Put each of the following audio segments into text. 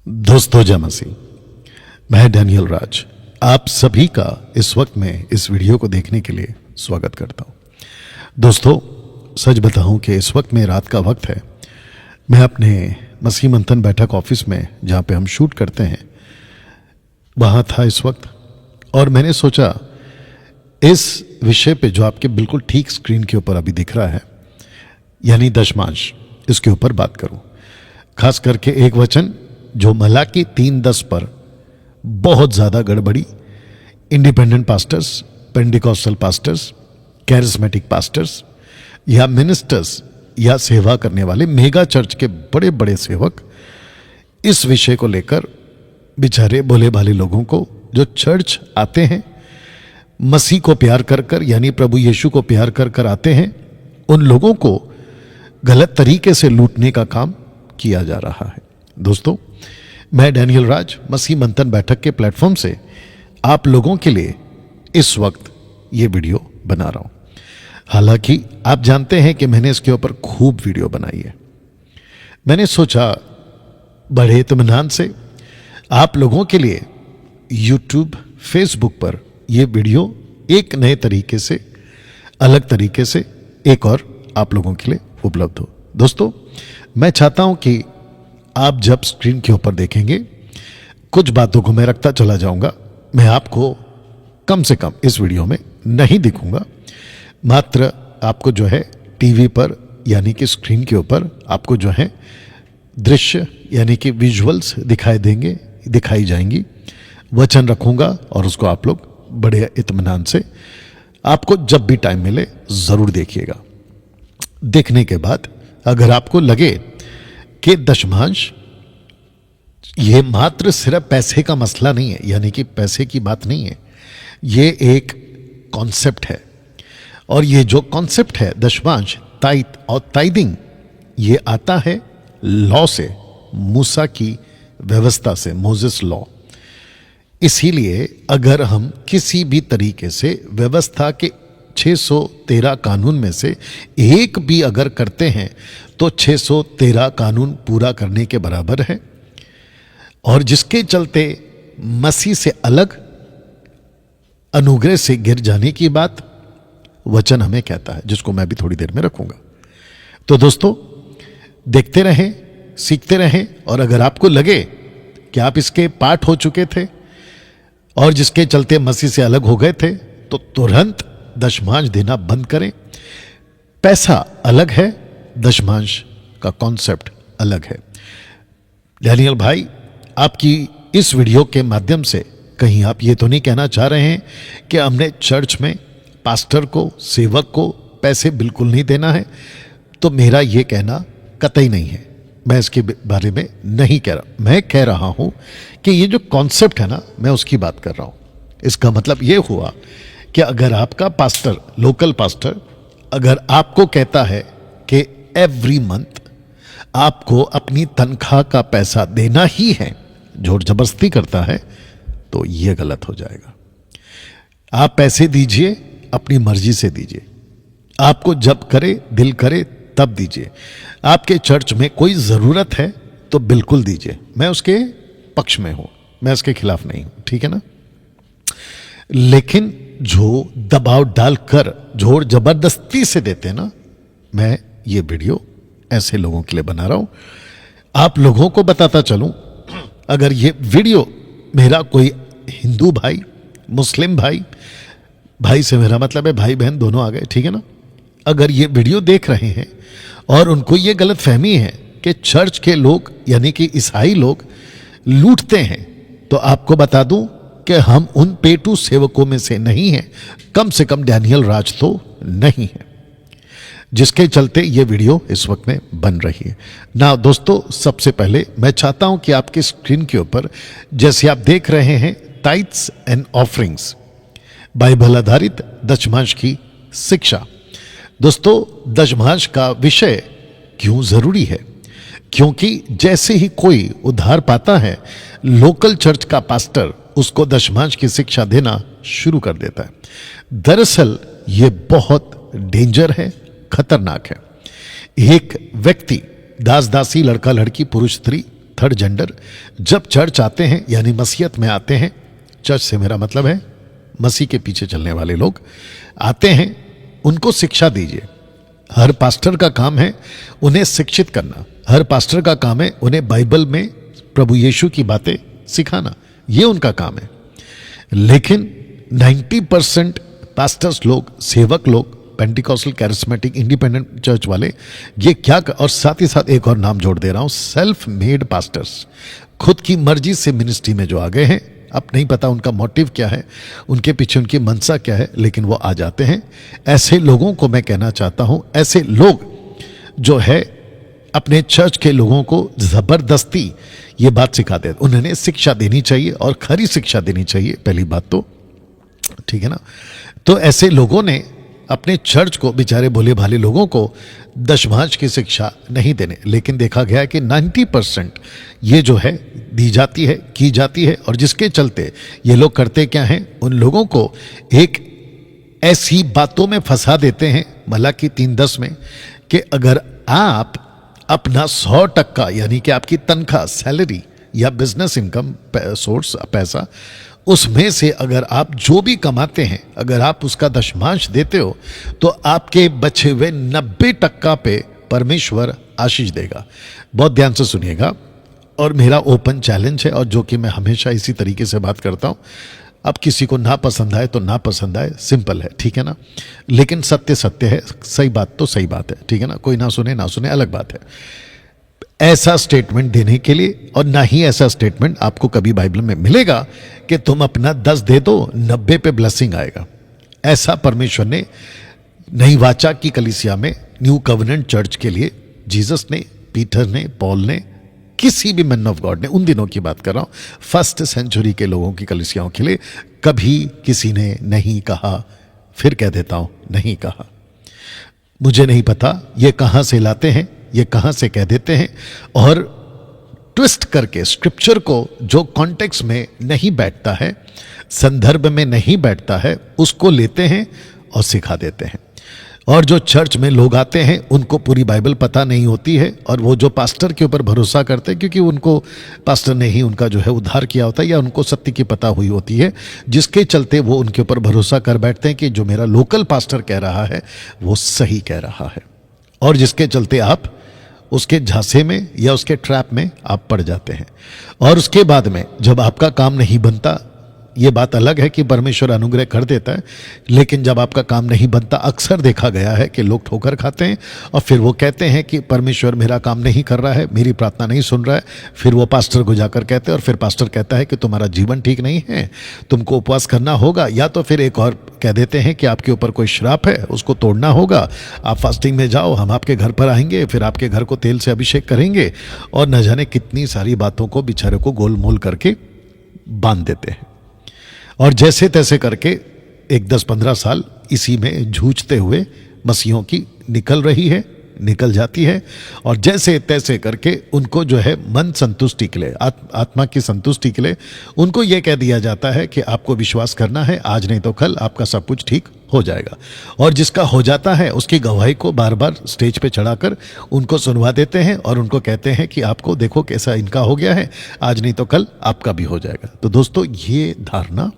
दोस्तों जय मसीह, मैं डैनियल राज आप सभी का इस वक्त में इस वीडियो को देखने के लिए स्वागत करता हूं। दोस्तों सच बताऊं कि इस वक्त में रात का वक्त है। मैं अपने मसीह मंथन बैठक ऑफिस में जहां पे हम शूट करते हैं वहां था इस वक्त, और मैंने सोचा इस विषय पे जो आपके बिल्कुल ठीक स्क्रीन के ऊपर अभी दिख रहा है यानी दशमांश, इसके ऊपर बात करूं। खास करके एक वचन जो मलाकी 3:10 पर बहुत ज्यादा गड़बड़ी independent pastors, Pentecostal pastors, charismatic pastors या मिनिस्टर्स या सेवा करने वाले मेगा चर्च के बड़े बड़े सेवक इस विषय को लेकर बेचारे भोले भाले लोगों को जो चर्च आते हैं, मसीह को प्यार कर कर यानी प्रभु यीशु को प्यार कर कर आते हैं, उन लोगों को गलत तरीके से लूटने का काम किया जा रहा है। दोस्तों मैं डैनियल राज मसीह मंथन बैठक के प्लेटफॉर्म से आप लोगों के लिए इस वक्त ये वीडियो बना रहा हूं। हालांकि आप जानते हैं कि मैंने इसके ऊपर खूब वीडियो बनाई है। मैंने सोचा बड़े इत्मीनान से आप लोगों के लिए यूट्यूब, फेसबुक पर यह वीडियो एक नए तरीके से, अलग तरीके से एक और आप लोगों के लिए उपलब्ध हो। दोस्तों मैं चाहता हूं कि आप जब स्क्रीन के ऊपर देखेंगे कुछ बातों को मैं रखता चला जाऊंगा। मैं आपको कम से कम इस वीडियो में नहीं दिखूंगा, मात्र आपको जो है टीवी पर यानी कि स्क्रीन के ऊपर आपको जो है दृश्य यानी कि विजुअल्स दिखाई जाएंगी। वचन रखूंगा और उसको आप लोग बड़े इत्मीनान से आपको जब भी टाइम मिले जरूर देखिएगा। देखने के बाद अगर आपको लगे कि दशमांश ये मात्र सिर्फ पैसे का मसला नहीं है, यानी कि पैसे की बात नहीं है, ये एक कॉन्सेप्ट है, और ये जो कॉन्सेप्ट है दशमांश, ताइत और ताइदिंग, ये आता है लॉ से, मूसा की व्यवस्था से, मोजेस लॉ। इसीलिए अगर हम किसी भी तरीके से व्यवस्था के 613 कानून में से एक भी अगर करते हैं तो 613 कानून पूरा करने के बराबर है, और जिसके चलते मसीह से अलग, अनुग्रह से गिर जाने की बात वचन हमें कहता है, जिसको मैं भी थोड़ी देर में रखूंगा। तो दोस्तों देखते रहें, सीखते रहें, और अगर आपको लगे कि आप इसके पार्ट हो चुके थे और जिसके चलते मसीह से अलग हो गए थे, तो तुरंत दशमांश देना बंद करें। पैसा अलग है, दशमांश का कॉन्सेप्ट अलग है। डैनियल भाई आपकी इस वीडियो के माध्यम से कहीं आप ये तो नहीं कहना चाह रहे हैं कि हमने चर्च में पास्टर को, सेवक को पैसे बिल्कुल नहीं देना है? तो मेरा ये कहना कतई नहीं है, मैं इसके बारे में नहीं कह रहा। मैं कह रहा हूं कि ये जो कॉन्सेप्ट है ना, मैं उसकी बात कर रहा हूं। इसका मतलब ये हुआ कि अगर आपका पास्टर, लोकल पास्टर, अगर आपको कहता है कि एवरी मंथ आपको अपनी तनख्वाह का पैसा देना ही है, जोर जबरदस्ती करता है, तो यह गलत हो जाएगा। आप पैसे दीजिए, अपनी मर्जी से दीजिए, आपको जब करे, दिल करे तब दीजिए। आपके चर्च में कोई जरूरत है तो बिल्कुल दीजिए, मैं उसके पक्ष में हूं, मैं उसके खिलाफ नहीं हूं, ठीक है ना। लेकिन जो दबाव डालकर जोर जबरदस्ती से देते हैं ना, मैं ये वीडियो ऐसे लोगों के लिए बना रहा हूं। आप लोगों को बताता चलूं, अगर ये वीडियो मेरा कोई हिंदू भाई, मुस्लिम भाई, भाई से मेरा मतलब है भाई बहन दोनों आ गए, ठीक है ना, अगर ये वीडियो देख रहे हैं और उनको ये गलत फहमी है कि चर्च के लोग यानी कि ईसाई लोग लूटते हैं, तो आपको बता दूं कि हम उन पेटू सेवकों में से नहीं हैं, कम से कम डैनियल राज तो नहीं है, जिसके चलते ये वीडियो इस वक्त में बन रही है ना। दोस्तों सबसे पहले मैं चाहता हूं कि आपके स्क्रीन के ऊपर जैसे आप देख रहे हैं टाइट्स एंड ऑफरिंग्स, बाइबल आधारित दशमांश की शिक्षा। दोस्तों दशमांश का विषय क्यों जरूरी है? क्योंकि जैसे ही कोई उद्धार पाता है, लोकल चर्च का पास्टर उसको दशमांश की शिक्षा देना शुरू कर देता है। दरअसल यह बहुत डेंजर है, खतरनाक है। एक व्यक्ति, दास दासी, लड़का लड़की, पुरुष स्त्री, थर्ड जेंडर जब चर्च आते हैं यानी मसीहत में आते हैं, चर्च से मेरा मतलब है मसीह के पीछे चलने वाले लोग आते हैं, उनको शिक्षा दीजिए। हर पास्टर का काम है उन्हें शिक्षित करना, हर पास्टर का काम है उन्हें बाइबल में प्रभु यीशु की बातें सिखाना, ये उनका काम है। लेकिन 90% पास्टर्स लोग, सेवक लोग, पेंटिकॉस्टल, कैरिस्मेटिक, इंडिपेंडेंट चर्च वाले, ये क्या और साथ ही साथ एक और नाम जोड़ दे रहा हूं, सेल्फ मेड पास्टर्स, खुद की मर्जी से मिनिस्ट्री में जो आ गए हैं। अब नहीं पता उनका मोटिव क्या है, उनके पीछे उनकी मनसा क्या है, लेकिन वो आ जाते हैं। ऐसे लोगों को मैं कहना चाहता हूं, ऐसे लोग जो है अपने चर्च के लोगों को जबरदस्ती ये बात सिखा दे, उन्हें शिक्षा देनी चाहिए और खरी शिक्षा देनी चाहिए, पहली बात तो, ठीक है ना। तो ऐसे लोगों ने अपने चर्च को, बेचारे भोले भाले लोगों को दशमांश की शिक्षा नहीं देने, लेकिन देखा गया कि 90% ये जो है दी जाती है, की जाती है। और जिसके चलते ये लोग करते क्या हैं, उन लोगों को एक ऐसी बातों में फंसा देते हैं, मलाकी 3:10 में, कि अगर आप अपना 100% यानी कि आपकी तनख्वाह, सैलरी या बिजनेस इनकम सोर्स, पैसा, उसमें से अगर आप जो भी कमाते हैं, अगर आप उसका दशमांश देते हो, तो आपके बचे हुए 90% पे परमेश्वर आशीष देगा। बहुत ध्यान से सुनिएगा, और मेरा ओपन चैलेंज है, और जो कि मैं हमेशा इसी तरीके से बात करता हूं। अब किसी को ना पसंद आए तो ना पसंद आए, सिंपल है, ठीक है ना। लेकिन सत्य सत्य है, सही बात तो सही बात है, ठीक है ना। कोई ना सुने अलग बात है। ऐसा स्टेटमेंट देने के लिए, और ना ही ऐसा स्टेटमेंट आपको कभी बाइबल में मिलेगा कि तुम अपना 10 दे दो, 90 पे ब्लेसिंग आएगा। ऐसा परमेश्वर ने नई वाचा की कलीसिया में, न्यू कवनेंट चर्च के लिए, जीसस ने, पीटर ने, पॉल ने, किसी भी मैन ऑफ गॉड ने, उन दिनों की बात कर रहा हूं, फर्स्ट सेंचुरी के लोगों की कलीसियाओं के लिए कभी किसी ने नहीं कहा। फिर कह देता हूं, नहीं कहा। मुझे नहीं पता ये कहां से लाते हैं, ये कहां से कह देते हैं, और ट्विस्ट करके स्क्रिप्चर को, जो कॉन्टेक्स्ट में नहीं बैठता है, संदर्भ में नहीं बैठता है, उसको लेते हैं और सिखा देते हैं। और जो चर्च में लोग आते हैं उनको पूरी बाइबल पता नहीं होती है, और वो जो पास्टर के ऊपर भरोसा करते हैं, क्योंकि उनको पास्टर ने ही उनका जो है उद्धार किया होता है, या उनको सत्य की पता हुई होती है, जिसके चलते वो उनके ऊपर भरोसा कर बैठते हैं कि जो मेरा लोकल पास्टर कह रहा है वो सही कह रहा है, और जिसके चलते आप उसके झांसे में या उसके ट्रैप में आप पड़ जाते हैं। और उसके बाद में जब आपका काम नहीं बनता, ये बात अलग है कि परमेश्वर अनुग्रह कर देता है, लेकिन जब आपका काम नहीं बनता, अक्सर देखा गया है कि लोग ठोकर खाते हैं, और फिर वो कहते हैं कि परमेश्वर मेरा काम नहीं कर रहा है, मेरी प्रार्थना नहीं सुन रहा है। फिर वो पास्टर को जाकर कहते हैं, और फिर पास्टर कहता है कि तुम्हारा जीवन ठीक नहीं है, तुमको उपवास करना होगा, या तो फिर एक और कह देते हैं कि आपके ऊपर कोई श्राप है, उसको तोड़ना होगा, आप फास्टिंग में जाओ, हम आपके घर पर आएंगे, फिर आपके घर को तेल से अभिषेक करेंगे, और न जाने कितनी सारी बातों को बेचारे को गोलमोल करके बांध देते हैं। और जैसे तैसे करके एक 10-15 साल इसी में जूझते हुए मसीहों की निकल रही है, निकल जाती है, और जैसे तैसे करके उनको जो है मन संतुष्टि के लिए, आत्मा की संतुष्टि के लिए उनको ये कह दिया जाता है कि आपको विश्वास करना है, आज नहीं तो कल आपका सब कुछ ठीक हो जाएगा। और जिसका हो जाता है उसकी गवाही को बार बार स्टेज पे चढ़ाकर उनको सुनवा देते हैं, और उनको कहते हैं कि आपको देखो कैसा इनका हो गया है, आज नहीं तो कल आपका भी हो जाएगा। तो दोस्तों, ये धारणा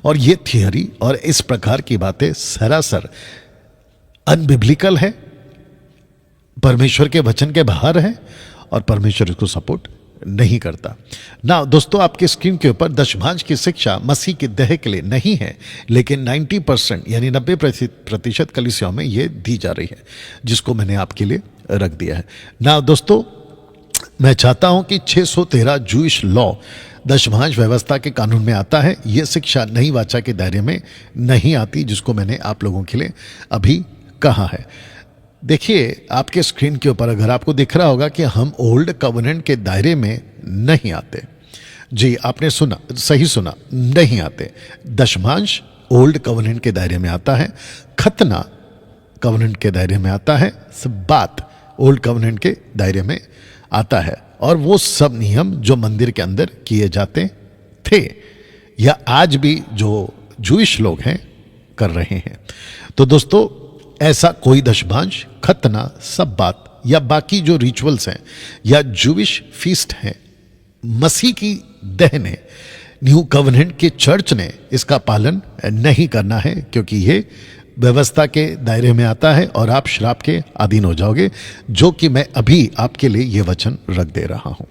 और ये थियरी और इस प्रकार की बातें सरासर अनबिब्लिकल है, परमेश्वर के वचन के बाहर है, और परमेश्वर इसको सपोर्ट नहीं करता ना। दोस्तों, आपके स्क्रीन के ऊपर दशमांश की शिक्षा मसीह की देह के लिए नहीं है, लेकिन 90% यानी 90% कलीसियाओं में ये दी जा रही है, जिसको मैंने आपके लिए रख दिया है ना। दोस्तों, मैं चाहता हूं कि 613 जूइश लॉ दशमांश व्यवस्था के कानून में आता है। यह शिक्षा नई वाचा के दायरे में नहीं आती, जिसको मैंने आप लोगों के लिए अभी कहा है। देखिए, आपके स्क्रीन के ऊपर अगर आपको दिख रहा होगा कि हम ओल्ड कवनेंट के दायरे में नहीं आते। जी, आपने सुना, सही सुना, नहीं आते। दशमांश ओल्ड कवनेंट के दायरे में आता है, खतना कवनेंट के दायरे में आता है, सब्बात ओल्ड कवनेंट के दायरे में आता है, और वो सब नियम जो मंदिर के अंदर किए जाते थे, या आज भी जो जूइश लोग हैं कर रहे हैं। तो दोस्तों, ऐसा कोई दशमांश, खतना, सब्बात या बाकी जो रिचुअल्स हैं या जूइश फीस्ट हैं, मसीह की देह ने, न्यू कवनेंट की चर्च ने इसका पालन नहीं करना है, क्योंकि ये व्यवस्था के दायरे में आता है और आप श्राप के अधीन हो जाओगे, जो कि मैं अभी आपके लिए ये वचन रख दे रहा हूं।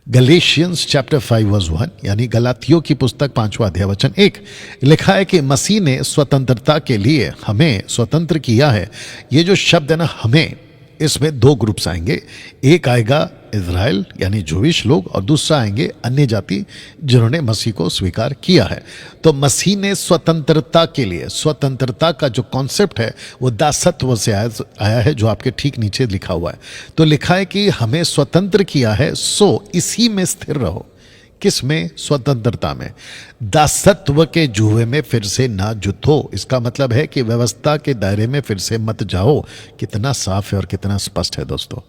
गलेशियंस चैप्टर 5 वर्स 1 यानी गलातियों की पुस्तक 5वां अध्याय वचन 1 लिखा है कि मसीह ने स्वतंत्रता के लिए हमें स्वतंत्र किया है। ये जो शब्द है ना, हमें, इसमें दो ग्रुप्स आएंगे। एक आएगा इज़राइल यानी जूविश लोग, और दूसरा आएंगे अन्य जाति जिन्होंने मसीह को स्वीकार किया है। तो मसीह ने स्वतंत्रता के लिए, स्वतंत्रता का जो कॉन्सेप्ट है वो दासत्व से आया है, जो आपके ठीक नीचे लिखा हुआ है। तो लिखा है कि हमें स्वतंत्र किया है, सो इसी में स्थिर रहो। किस में? स्वतंत्रता में। दासत्व के जुए में फिर से ना जुतो। इसका मतलब है कि व्यवस्था के दायरे में फिर से मत जाओ। कितना साफ है और कितना स्पष्ट है दोस्तों।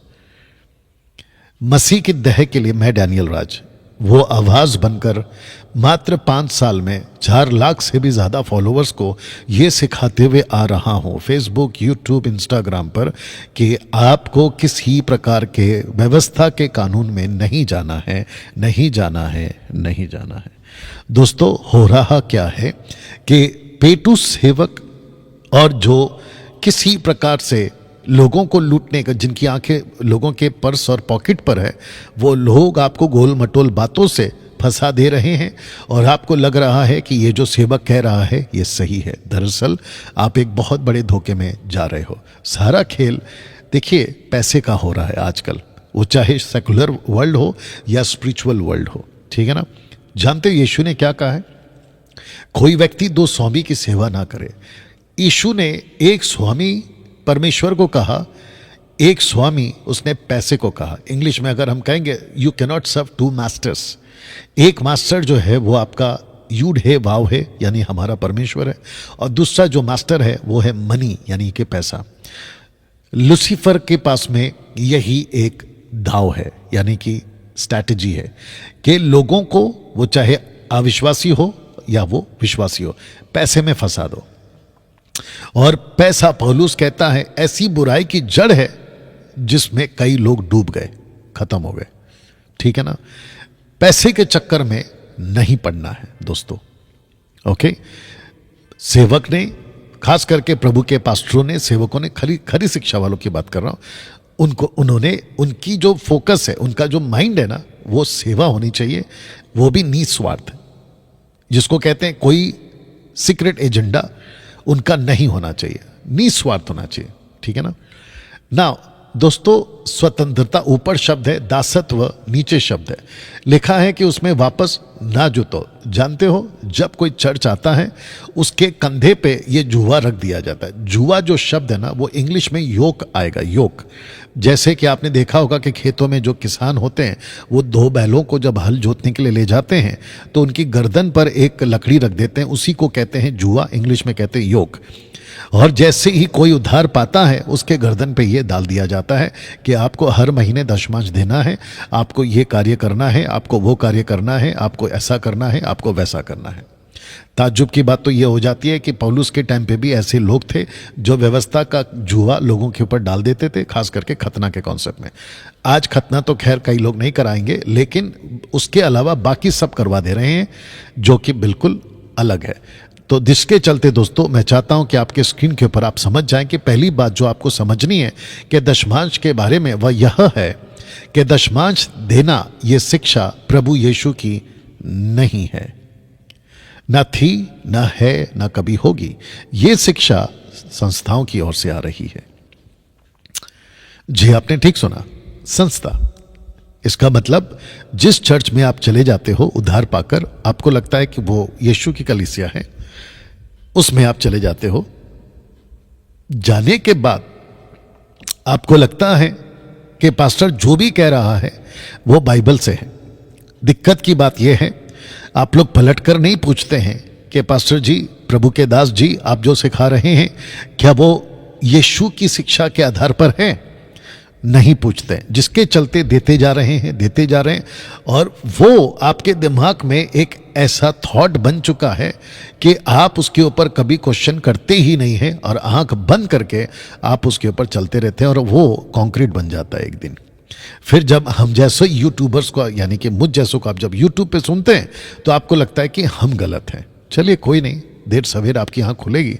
मसीह की देह के लिए मैं डैनियल राज वो आवाज बनकर मात्र 5 साल में 4 लाख से भी ज्यादा फॉलोअर्स को ये सिखाते हुए आ रहा हूं फेसबुक, यूट्यूब, इंस्टाग्राम पर, कि आपको किसी प्रकार के व्यवस्था के कानून में नहीं जाना है, नहीं जाना है, नहीं जाना है। दोस्तों, हो रहा क्या है कि पेटू सेवक और जो किसी प्रकार से लोगों को लूटने का, जिनकी आंखें लोगों के पर्स और पॉकेट पर है, वो लोग आपको गोल मटोल बातों से फंसा दे रहे हैं और आपको लग रहा है कि ये जो सेवक कह रहा है ये सही है। दरअसल आप एक बहुत बड़े धोखे में जा रहे हो। सारा खेल देखिए पैसे का हो रहा है आजकल, वो चाहे सेकुलर वर्ल्ड हो या स्पिरिचुअल वर्ल्ड हो, ठीक है ना। जानते हो यीशु ने क्या कहा है? कोई व्यक्ति 2 स्वामी की सेवा ना करे। यीशु ने एक स्वामी परमेश्वर को कहा, एक स्वामी उसने पैसे को कहा। इंग्लिश में अगर हम कहेंगे, you can not serve 2 masters. एक मास्टर जो है वो आपका यूड है, वाव है, यानी हमारा परमेश्वर है, और दूसरा जो मास्टर है वो है मनी, यानी कि पैसा। लूसीफर के पास में यही एक दाव है, यानी कि स्ट्रैटेजी है कि लोगों को, वो चाहे अविश्वासी हो या वो विश्वासी हो, पैसे में फंसा दो। और पैसा, पौलुस कहता है, ऐसी बुराई की जड़ है जिसमें कई लोग डूब गए, खत्म हो गए, ठीक है ना। पैसे के चक्कर में नहीं पड़ना है दोस्तों, ओके। सेवक ने, खास करके प्रभु के पास्टरों ने, सेवकों ने, खरी शिक्षा वालों की बात कर रहा हूं, उन्होंने, उनकी जो फोकस है, उनका जो माइंड है ना, वो सेवा होनी चाहिए, वो भी निस्वार्थ, जिसको कहते हैं कोई सीक्रेट एजेंडा उनका नहीं होना चाहिए, निस्वार्थ होना चाहिए, ठीक है ना। दोस्तों, स्वतंत्रता ऊपर शब्द है, दासत्व नीचे शब्द है। लिखा है कि उसमें वापस ना जुतो। जानते हो, जब कोई चर्च आता है उसके कंधे पे ये जुआ रख दिया जाता है। जुआ जो शब्द है ना, वो इंग्लिश में योक आएगा, योक। जैसे कि आपने देखा होगा कि खेतों में जो किसान होते हैं वो 2 बैलों को जब हल जोतने के लिए ले जाते हैं तो उनकी गर्दन पर एक लकड़ी रख देते हैं, उसी को कहते हैं जुआ, इंग्लिश में कहते हैं योक। और जैसे ही कोई उधार पाता है उसके गर्दन पे ये डाल दिया जाता है कि आपको हर महीने दशमांश देना है, आपको ये कार्य करना है, आपको वो कार्य करना है, आपको ऐसा करना है, आपको वैसा करना है। ताज्जुब की बात तो ये हो जाती है कि पौलुस के टाइम पे भी ऐसे लोग थे जो व्यवस्था का जुआ लोगों के ऊपर डाल देते थे, खास करके खतना के कॉन्सेप्ट में। आज खतना तो खैर कई लोग नहीं कराएंगे, लेकिन उसके अलावा बाकी सब करवा दे रहे हैं, जो कि बिल्कुल अलग है। तो जिसके चलते दोस्तों, मैं चाहता हूं कि आपके स्क्रीन के ऊपर आप समझ जाएं कि पहली बात जो आपको समझनी है कि दशमांश के बारे में, वह यह है कि दशमांश देना ये शिक्षा प्रभु यीशु की नहीं है, ना थी, ना है, ना कभी होगी। ये शिक्षा संस्थाओं की ओर से आ रही है। जी, आपने ठीक सुना, संस्था। इसका मतलब जिस चर्च में आप चले जाते हो उधार पाकर, आपको लगता है कि वो यीशु की कलीसिया है, उसमें आप चले जाते हो, जाने के बाद आपको लगता है कि पास्टर जो भी कह रहा है वो बाइबल से है। दिक्कत की बात यह है, आप लोग पलटकर नहीं पूछते हैं कि पास्टर जी, प्रभु के दास जी, आप जो सिखा रहे हैं क्या वो यीशु की शिक्षा के आधार पर है? नहीं पूछते, जिसके चलते देते जा रहे हैं, और वो आपके दिमाग में एक ऐसा थॉट बन चुका है कि आप उसके ऊपर कभी क्वेश्चन करते ही नहीं हैं और आंख बंद करके आप उसके ऊपर चलते रहते हैं और वो कंक्रीट बन जाता है एक दिन। फिर जब हम जैसे यूट्यूबर्स को, यानी कि मुझ जैसों को आप जब यूट्यूब पे सुनते हैं तो आपको लगता है कि हम गलत हैं। चलिए कोई नहीं, देर सवेर आपकी आंख खुलेगी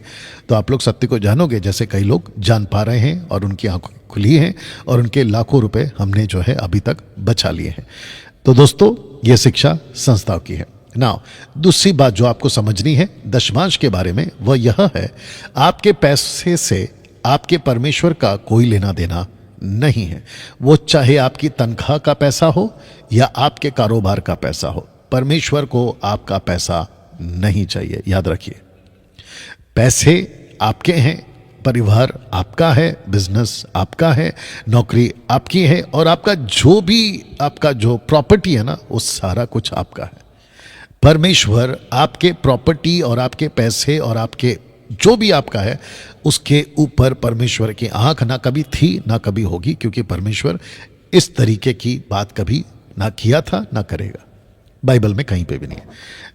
तो आप लोग सत्य को जानोगे, जैसे कई लोग जान पा रहे हैं और उनकी आंख खुली हैं और उनके लाखों रुपए हमने जो है अभी तक बचा लिए हैं। तो दोस्तों, ये शिक्षा संस्थाओं की है ना। दूसरी बात जो आपको समझनी है दशमांश के बारे में, वह यह है, आपके पैसे से आपके परमेश्वर का कोई लेना देना नहीं है। वो चाहे आपकी तनख्वाह का पैसा हो या आपके कारोबार का पैसा हो, परमेश्वर को आपका पैसा नहीं चाहिए। याद रखिए, पैसे आपके हैं, परिवार आपका है, बिजनेस आपका है, नौकरी आपकी है, और आपका जो भी आपका जो प्रॉपर्टी है ना, वो सारा कुछ आपका है। परमेश्वर आपके प्रॉपर्टी और आपके पैसे और आपके जो भी आपका है, उसके ऊपर परमेश्वर की आंख ना कभी थी ना कभी होगी, क्योंकि परमेश्वर इस तरीके की बात कभी ना किया था ना करेगा, बाइबल में कहीं पे भी नहीं है।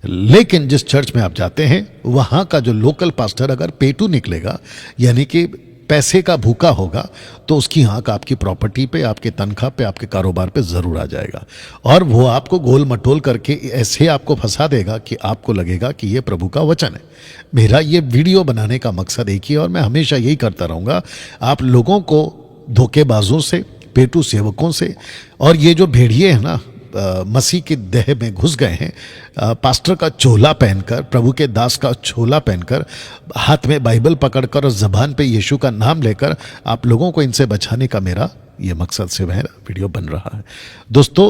लेकिन जिस चर्च में आप जाते हैं वहां का जो लोकल पास्टर अगर पेटू निकलेगा, यानी कि पैसे का भूखा होगा, तो उसकी आंख आपकी प्रॉपर्टी पे, आपके तनख्वाह पे, आपके कारोबार पे जरूर आ जाएगा, और वो आपको गोल मटोल करके ऐसे आपको फंसा देगा कि आपको लगेगा कि ये प्रभु का वचन है। मेरा ये वीडियो बनाने का मकसद एक ही है और मैं हमेशा यही करता रहूंगा, आप लोगों को धोखेबाजों से, पेटू सेवकों से, और ये जो भेड़िए हैं ना, मसीह की देह में घुस गए हैं, पास्टर का चोला पहनकर, प्रभु के दास का चोला पहनकर, हाथ में बाइबल पकड़कर और जबान पे यीशु का नाम लेकर आप लोगों को इनसे बचाने का मेरा ये मकसद से मेरा वीडियो बन रहा है। दोस्तों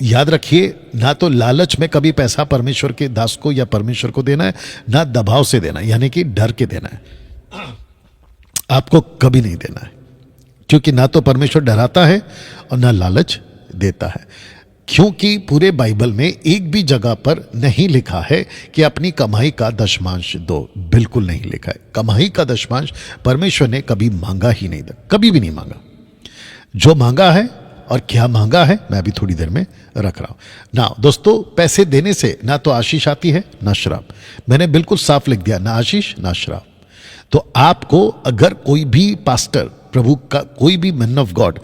याद रखिए, ना तो लालच में कभी पैसा परमेश्वर के दास को या परमेश्वर को देना है, ना दबाव से देना है, यानी कि डर के देना है। आपको कभी नहीं देना है, क्योंकि ना तो परमेश्वर डराता है और ना लालच देता है। क्योंकि पूरे बाइबल में एक भी जगह पर नहीं लिखा है कि अपनी कमाई का दशमांश दो, बिल्कुल नहीं लिखा है। कमाई का दशमांश परमेश्वर ने कभी मांगा ही नहीं था, कभी भी नहीं मांगा। जो मांगा है और क्या मांगा है मैं अभी थोड़ी देर में रख रहा हूं ना। दोस्तों, पैसे देने से ना तो आशीष आती है ना श्राप। मैंने बिल्कुल साफ लिख दिया, ना आशीष ना श्राप। तो आपको अगर कोई भी पास्टर, प्रभु का कोई भी मैन ऑफ गॉड,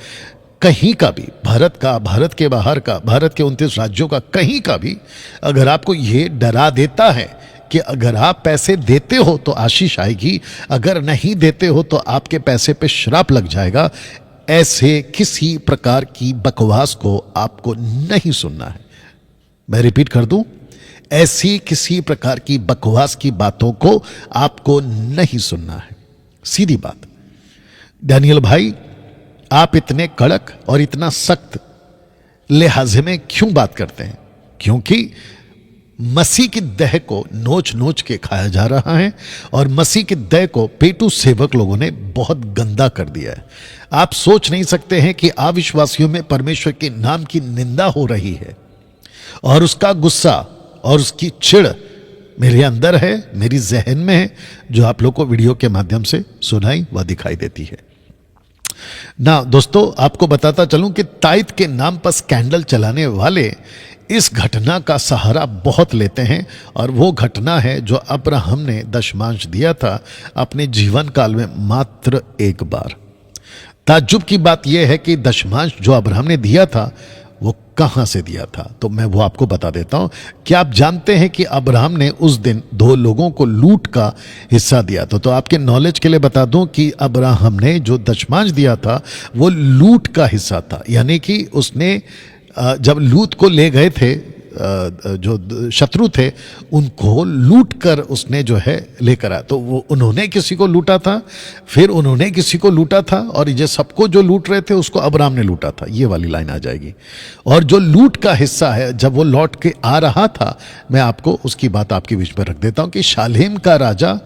कहीं का भी, भारत का, भारत के बाहर का, भारत के 29 राज्यों का, कहीं का भी, अगर आपको ये डरा देता है कि अगर आप पैसे देते हो तो आशीष आएगी, अगर नहीं देते हो तो आपके पैसे पे श्राप लग जाएगा, ऐसे किसी प्रकार की बकवास को आपको नहीं सुनना है। मैं रिपीट कर दूं, ऐसी किसी प्रकार की बकवास की बातों को आपको नहीं सुनना है। सीधी बात। डैनियल भाई, आप इतने कड़क और इतना सख्त लिहाजे में क्यों बात करते हैं? क्योंकि मसीह की देह को नोच नोच के खाया जा रहा है और मसीह की देह को पेटू सेवक लोगों ने बहुत गंदा कर दिया है। आप सोच नहीं सकते हैं कि अविश्वासियों में परमेश्वर के नाम की निंदा हो रही है, और उसका गुस्सा और उसकी चिढ़ मेरे अंदर है, मेरी जहन में है, जो आप लोग को वीडियो के माध्यम से सुनाई व दिखाई देती है ना। दोस्तों, आपको बताता चलूं कि ताइद के नाम पर स्कैंडल चलाने वाले इस घटना का सहारा बहुत लेते हैं, और वो घटना है जो अब्राहम ने दशमांश दिया था अपने जीवन काल में मात्र एक बार। ताज्जुब की बात यह है कि दशमांश जो अब्राहम ने दिया था वो कहां से दिया था, तो मैं वो आपको बता देता हूं। क्या आप जानते हैं कि अब्राहम ने उस दिन 2 लोगों को लूट का हिस्सा दिया था? तो आपके नॉलेज के लिए बता दूं कि अब्राहम ने जो दशमांश दिया था वो लूट का हिस्सा था, यानी कि उसने जब लूत को ले गए थे, जो शत्रु थे, उनको लूट कर उसने जो है लेकर आया। तो वो उन्होंने किसी को लूटा था, फिर उन्होंने किसी को लूटा था, और ये सबको जो लूट रहे थे उसको अब्राहम ने लूटा था। ये वाली लाइन आ जाएगी। और जो लूट का हिस्सा है, जब वो लौट के आ रहा था, मैं आपको उसकी बात आपके बीच में रख देता हूं कि शालेम का राजा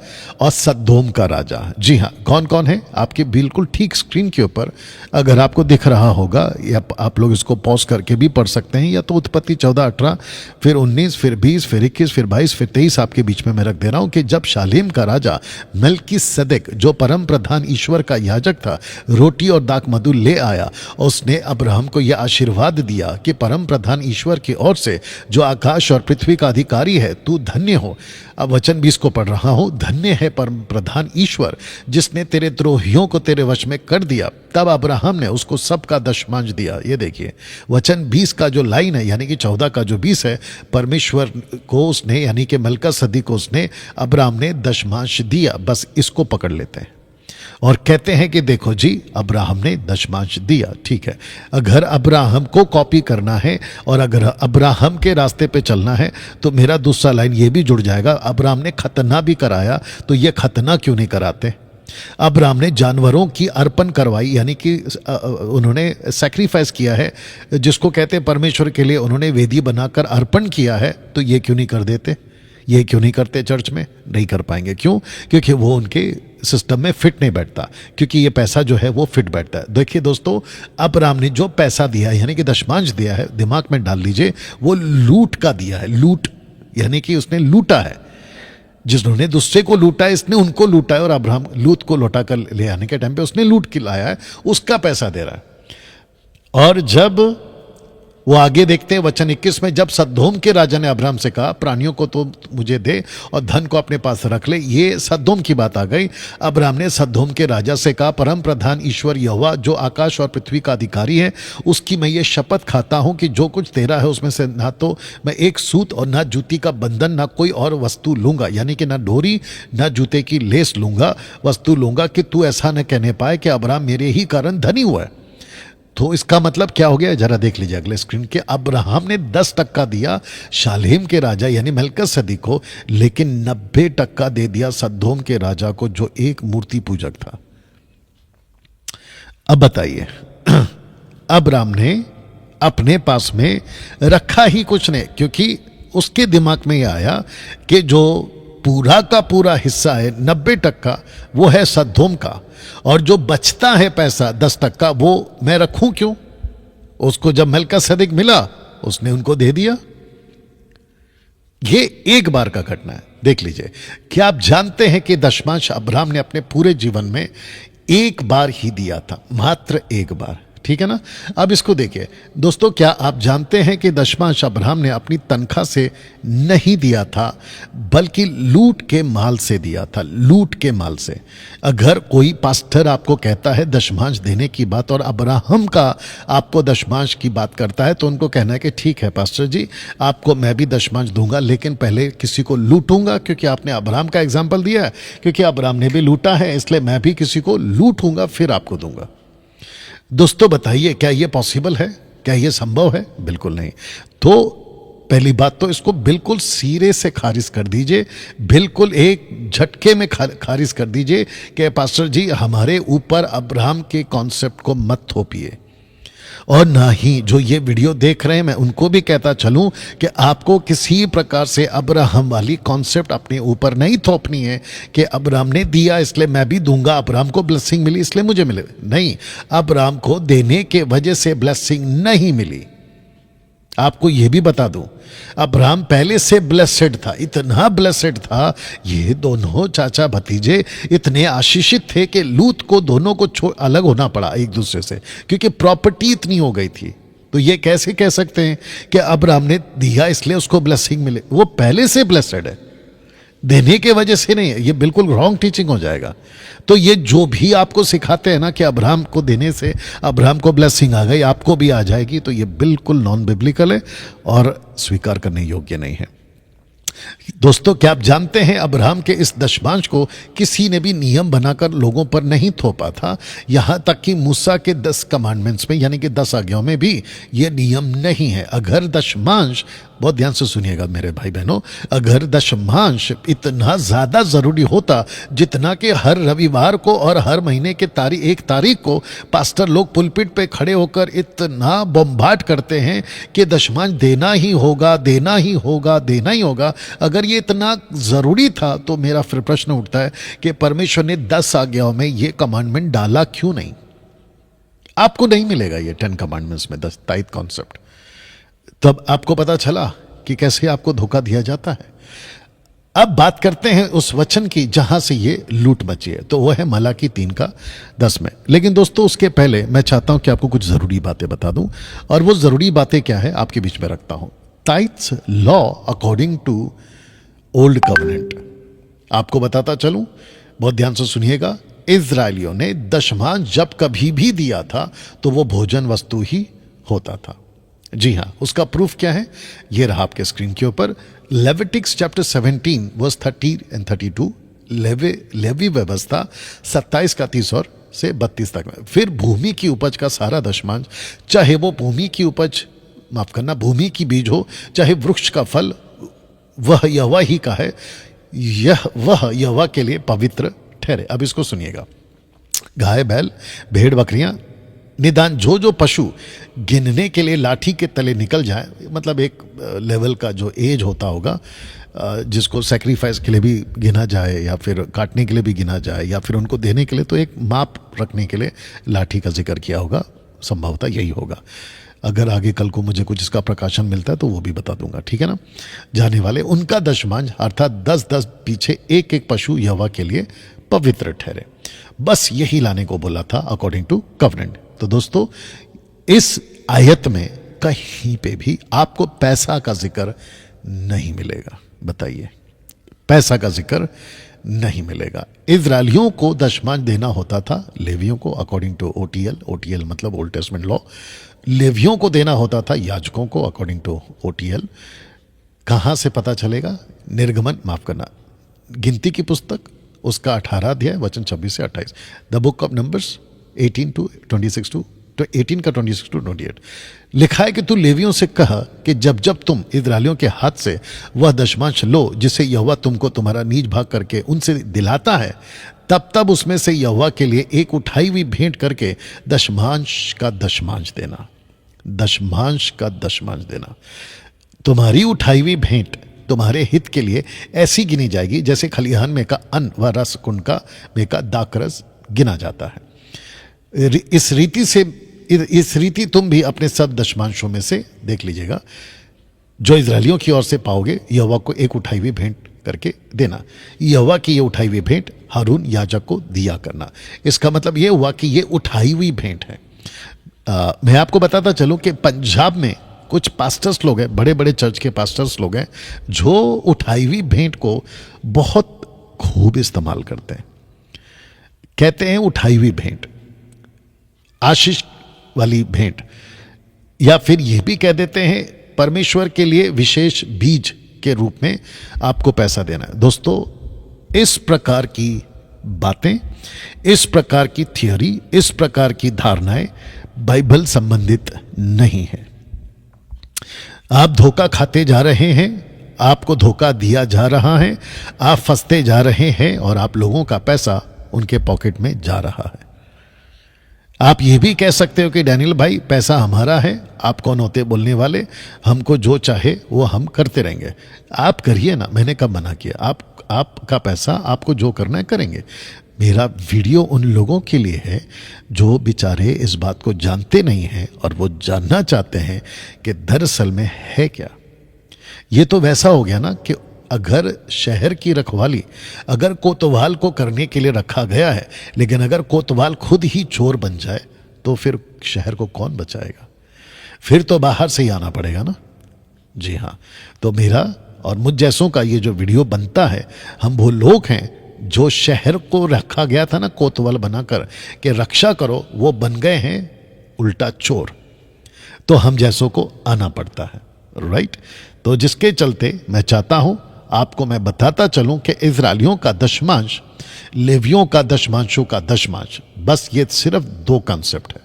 और सदोम का राजा। जी हाँ, कौन कौन है? आपके बिल्कुल ठीक स्क्रीन के ऊपर अगर आपको दिख रहा होगा, या आप लोग इसको पॉज करके भी पढ़ सकते हैं, या तो उत्पत्ति 14-18, फिर 19, फिर 20, फिर 21, फिर 22, फिर 23 आपके बीच में मैं रख दे रहा हूं कि जब शालेम का राजा मेल्किसेदेक, जो परम प्रधान ईश्वर का याजक था, रोटी और दाख मधु ले आया, उसने अब्राहम को यह आशीर्वाद दिया कि परम प्रधान ईश्वर की ओर से, जो आकाश और पृथ्वी का अधिकारी है, तू धन्य हो। अब वचन 20 को पढ़ रहा हूं। धन्य है परम प्रधान ईश्वर, जिसने तेरे द्रोहियों को तेरे वश में कर दिया, तब अब्राहम ने उसको सबका दशमांश दिया। ये देखिए वचन 20 का जो लाइन है, यानी कि 14 का जो 20 है, परमेश्वर को उसने, यानी कि मलकासदी को उसने, अब्राहम ने दशमांश दिया। बस इसको पकड़ लेते हैं और कहते हैं कि देखो जी अब्राहम ने दशमांश दिया। ठीक है, अगर अब्राहम को कॉपी करना है और अगर अब्राहम के रास्ते पे चलना है तो मेरा दूसरा लाइन ये भी जुड़ जाएगा, अब्राहम ने खतना भी कराया तो ये खतना क्यों नहीं कराते? अब्राहम ने जानवरों की अर्पण करवाई, यानी कि उन्होंने सैक्रिफाइस किया है, जिसको कहते हैं परमेश्वर के लिए उन्होंने वेदी बनाकर अर्पण किया है, तो ये क्यों नहीं कर देते? ये क्यों नहीं करते? चर्च में नहीं कर पाएंगे। क्यों? क्योंकि वो उनके सिस्टम में फिट नहीं बैठता, क्योंकि ये पैसा जो है वो फिट बैठता है। देखिए दोस्तों, अब्राहम ने जो पैसा दिया है, यानी कि दशमांश दिया है, दिमाग में डाल लीजिए, वो लूट का दिया है। लूट यानी कि उसने लूटा है, जिन्होंने दूसरे को लूटा है इसने उनको लूटा है, और अब्राहम लूत को लौटा कर ले आने के टाइम पे उसने लूट के लाया है, उसका पैसा दे रहा है। और जब वो आगे देखते हैं वचन 21 में, जब सदोम के राजा ने अब्राहम से कहा प्राणियों को तो मुझे दे और धन को अपने पास रख ले, ये सदोम की बात आ गई। अब्राहम ने सदोम के राजा से कहा, परम प्रधान ईश्वर यहोवा जो आकाश और पृथ्वी का अधिकारी है, उसकी मैं ये शपथ खाता हूं कि जो कुछ तेरा है उसमें से ना तो मैं एक सूत और ना जूती का बंधन ना कोई और वस्तु लूंगा, यानी कि ना डोरी ना जूते की लेस लूंगा, वस्तु लूंगा, कि तू ऐसा न कहने पाए कि अब्राहम मेरे ही कारण धनी हुआ है। तो इसका मतलब क्या हो गया? जरा देख लीजिए अगले स्क्रीन के। अब्राहम ने 10% दिया शालेम के राजा यानी मलकासदी को, लेकिन 90% दे दिया सदोम के राजा को, जो एक मूर्ति पूजक था। अब बताइए, अब्राहम ने अपने पास में रखा ही कुछ नहीं, क्योंकि उसके दिमाग में यह आया कि जो पूरा का पूरा हिस्सा है 90% वो है सदोम का, और जो बचता है पैसा 10% वो मैं रखूं क्यों? उसको जब मलकासदी मिला उसने उनको दे दिया। ये एक बार का घटना है। देख लीजिए, क्या आप जानते हैं कि दशमांश अब्राहम ने अपने पूरे जीवन में एक बार ही दिया था, मात्र एक बार। ठीक है ना? अब इसको देखिए दोस्तों, क्या आप जानते हैं कि दशमांश अब्राहम ने अपनी तनख्वाह से नहीं दिया था, बल्कि लूट के माल से दिया था, लूट के माल से। अगर कोई पास्टर आपको कहता है दशमांश देने की बात और अब्राहम का आपको दशमांश की बात करता है, तो उनको कहना है कि ठीक है पास्टर जी, आपको मैं भी दशमांश दूंगा, लेकिन पहले किसी को लूटूंगा, क्योंकि आपने अब्राहम का एग्जाम्पल दिया है, क्योंकि अब्राहम ने भी लूटा है, इसलिए मैं भी किसी को लूटूंगा फिर आपको दूंगा। दोस्तों बताइए, क्या यह पॉसिबल है? क्या यह संभव है? बिल्कुल नहीं। तो पहली बात तो इसको बिल्कुल सिरे से खारिज कर दीजिए, बिल्कुल एक झटके में खारिज कर दीजिए कि पास्टर जी हमारे ऊपर अब्राहम के कॉन्सेप्ट को मत थोपिए। और ना ही जो ये वीडियो देख रहे हैं, मैं उनको भी कहता चलूं कि आपको किसी प्रकार से अब्राहम वाली कॉन्सेप्ट अपने ऊपर नहीं थोपनी है कि अब्राहम ने दिया इसलिए मैं भी दूंगा, अब्राहम को ब्लेसिंग मिली इसलिए मुझे मिले। नहीं, अब्राहम को देने के वजह से ब्लेसिंग नहीं मिली। आपको यह भी बता दूं, अब्राहम पहले से ब्लेसेड था, इतना ब्लेसेड था, ये दोनों चाचा भतीजे इतने आशीषित थे कि लूत को दोनों को अलग होना पड़ा एक दूसरे से, क्योंकि प्रॉपर्टी इतनी हो गई थी। तो ये कैसे कह सकते हैं कि अब्राहम ने दिया इसलिए उसको ब्लेसिंग मिले? वो पहले से ब्लेसेड है, देने के वजह से नहीं है। ये बिल्कुल रॉन्ग टीचिंग हो जाएगा। तो ये जो भी आपको सिखाते हैं ना कि अब्राहम को देने से अब्राहम को ब्लेसिंग आ गई, आपको भी आ जाएगी, तो ये बिल्कुल नॉन बिब्लिकल है और स्वीकार करने योग्य नहीं है। दोस्तों, क्या आप जानते हैं अब्राहम के इस दशमांश को किसी ने भी नियम बनाकर लोगों पर नहीं थोपा था। यहां तक कि मूसा के 10 कमांडमेंट्स में, यानी कि 10 आज्ञाओं में भी यह नियम नहीं है। अगर दशमांश, बहुत ध्यान से सुनिएगा मेरे भाई बहनों, अगर दशमांश इतना ज्यादा जरूरी होता जितना कि हर रविवार को और हर महीने के 1 तारीख को पास्टर लोग पुलपिट पे खड़े होकर इतना बम्बार्ड करते हैं कि दशमांश देना ही होगा, देना ही होगा, देना ही होगा, अगर ये इतना जरूरी था तो मेरा फिर प्रश्न उठता है कि परमेश्वर ने 10 आज्ञाओं में ये कमांडमेंट डाला क्यों नहीं? आपको नहीं मिलेगा ये 10 कमांडमेंट्स में 10 टाइट कॉन्सेप्ट। तब आपको पता चला कि कैसे आपको धोखा दिया जाता है। अब बात करते हैं उस वचन की जहां से ये लूट मची है, तो वो है मलाकी 3:10 में। लेकिन दोस्तों, उसके पहले मैं चाहता हूं कि आपको कुछ जरूरी बातें बता दूं, और वो जरूरी बातें क्या है आपके बीच में रखता हूं। Titus law according to old covenant, आपको बताता चलूं, बहुत ध्यान से सुनिएगा। इजरायलियों ने दशमांश जब कभी भी दिया था तो वो भोजन वस्तु ही होता था। जी हाँ, उसका प्रूफ क्या है? ये रहा आपके स्क्रीन के ऊपर, लेविटिक्स चैप्टर 17 वर्स 30 एंड 32, लेवी व्यवस्था 27 का 30 और से 32 तक में। फिर भूमि की उपज का सारा दशमांश, चाहे वो भूमि की उपज, माफ करना, भूमि की बीज हो, चाहे वृक्ष का फल, वह यहोवा ही का है, वह यहोवा के लिए पवित्र ठहरे। अब इसको सुनिएगा, गाय, बैल, भेड़, बकरियां, निदान जो पशु गिनने के लिए लाठी के तले निकल जाए, मतलब एक लेवल का जो एज होता होगा जिसको सेक्रीफाइस के लिए भी गिना जाए या फिर काटने के लिए भी गिना जाए या फिर उनको देने के लिए, तो एक माप रखने के लिए लाठी का जिक्र किया होगा, संभवतः यही होगा। अगर आगे कल को मुझे कुछ इसका प्रकाशन मिलता है तो वो भी बता दूंगा, ठीक है ना। जाने वाले उनका दशमांश अर्थात 10-10 पीछे एक पशु यहोवा के लिए पवित्र ठहरे। बस यही लाने को बोला था अकॉर्डिंग टू कवनेंट। तो दोस्तों, इस आयत में कहीं पे भी आपको पैसा का जिक्र नहीं मिलेगा। बताइए, पैसा का जिक्र नहीं मिलेगा। इजरायलियों को दशमांश देना होता था, लेवियों को अकॉर्डिंग टू ओटीएल मतलब ओल्ड टेस्टमेंट लॉ, लेवियों को देना होता था याजकों को अकॉर्डिंग टू ओटीएल। कहां से पता चलेगा? निर्गमन, माफ करना, गिनती की पुस्तक, उसका 18 अध्याय वचन 26 से 28, the book of numbers 18 to 26 to 18 का 26 to 28 लिखा है कि तू लेवियों से कहा कि जब जब तुम इजरायलियों के हाथ से वह दशमांश लो जिसे यहोवा तुमको तुम्हारा नीच भाग करके उनसे दिलाता है, तब तब उसमें से यहोवा के लिए एक उठाई हुई भेंट करके दशमांश का दशमांश देना। दशमांश का दशमांश देना। तुम्हारी उठाई हुई भेंट तुम्हारे हित के लिए ऐसी गिनी जाएगी जैसे खलिहान में का अन्न व रस कुंड का में का दाखरस गिना जाता है। इस रीति तुम भी अपने सब दशमांशों में से देख लीजिएगा जो इजरायलियों की ओर से पाओगे, यहोवा को एक उठाई हुई भेंट करके देना। यहोवा की ये उठाई हुई भेंट हारून याजक को दिया करना। इसका मतलब ये हुआ कि ये उठाई हुई भेंट है। मैं आपको बताता चलूं कि पंजाब में कुछ पास्टर्स लोग हैं, बड़े बड़े चर्च के पास्टर्स लोग हैं, जो उठाई हुई भेंट को बहुत खूब इस्तेमाल करते हैं। कहते हैं उठाई हुई भेंट, आशीष वाली भेंट, या फिर यह भी कह देते हैं परमेश्वर के लिए विशेष बीज के रूप में आपको पैसा देना है। दोस्तों, इस प्रकार की बातें, इस प्रकार की थियोरी, इस प्रकार की धारणाएं बाइबल संबंधित नहीं है। आप धोखा खाते जा रहे हैं, आपको धोखा दिया जा रहा है, आप फंसते जा रहे हैं और आप लोगों का पैसा उनके पॉकेट में जा रहा है। आप ये भी कह सकते हो कि डैनियल भाई पैसा हमारा है, आप कौन होते बोलने वाले, हमको जो चाहे वो हम करते रहेंगे। आप करिए ना, मैंने कब मना किया? आपका पैसा, आपको जो करना है करेंगे। मेरा वीडियो उन लोगों के लिए है जो बेचारे इस बात को जानते नहीं हैं और वो जानना चाहते हैं कि दरअसल में है क्या। ये तो वैसा हो गया ना कि अगर शहर की रखवाली अगर कोतवाल को करने के लिए रखा गया है, लेकिन अगर कोतवाल खुद ही चोर बन जाए तो फिर शहर को कौन बचाएगा? फिर तो बाहर से ही आना पड़ेगा ना। जी हाँ, तो मेरा और मुझ जैसों का ये जो वीडियो बनता है, हम वो लोग हैं जो शहर को रखा गया था ना कोतवाल बनाकर कि रक्षा करो, वो बन गए हैं उल्टा चोर। तो हम जैसों को आना पड़ता है, राइट। तो जिसके चलते मैं चाहता हूं आपको मैं बताता चलूं कि इजरायलियों का दशमांश, लेवियों का दशमांशों का दशमांश, बस ये सिर्फ दो कॉन्सेप्ट है।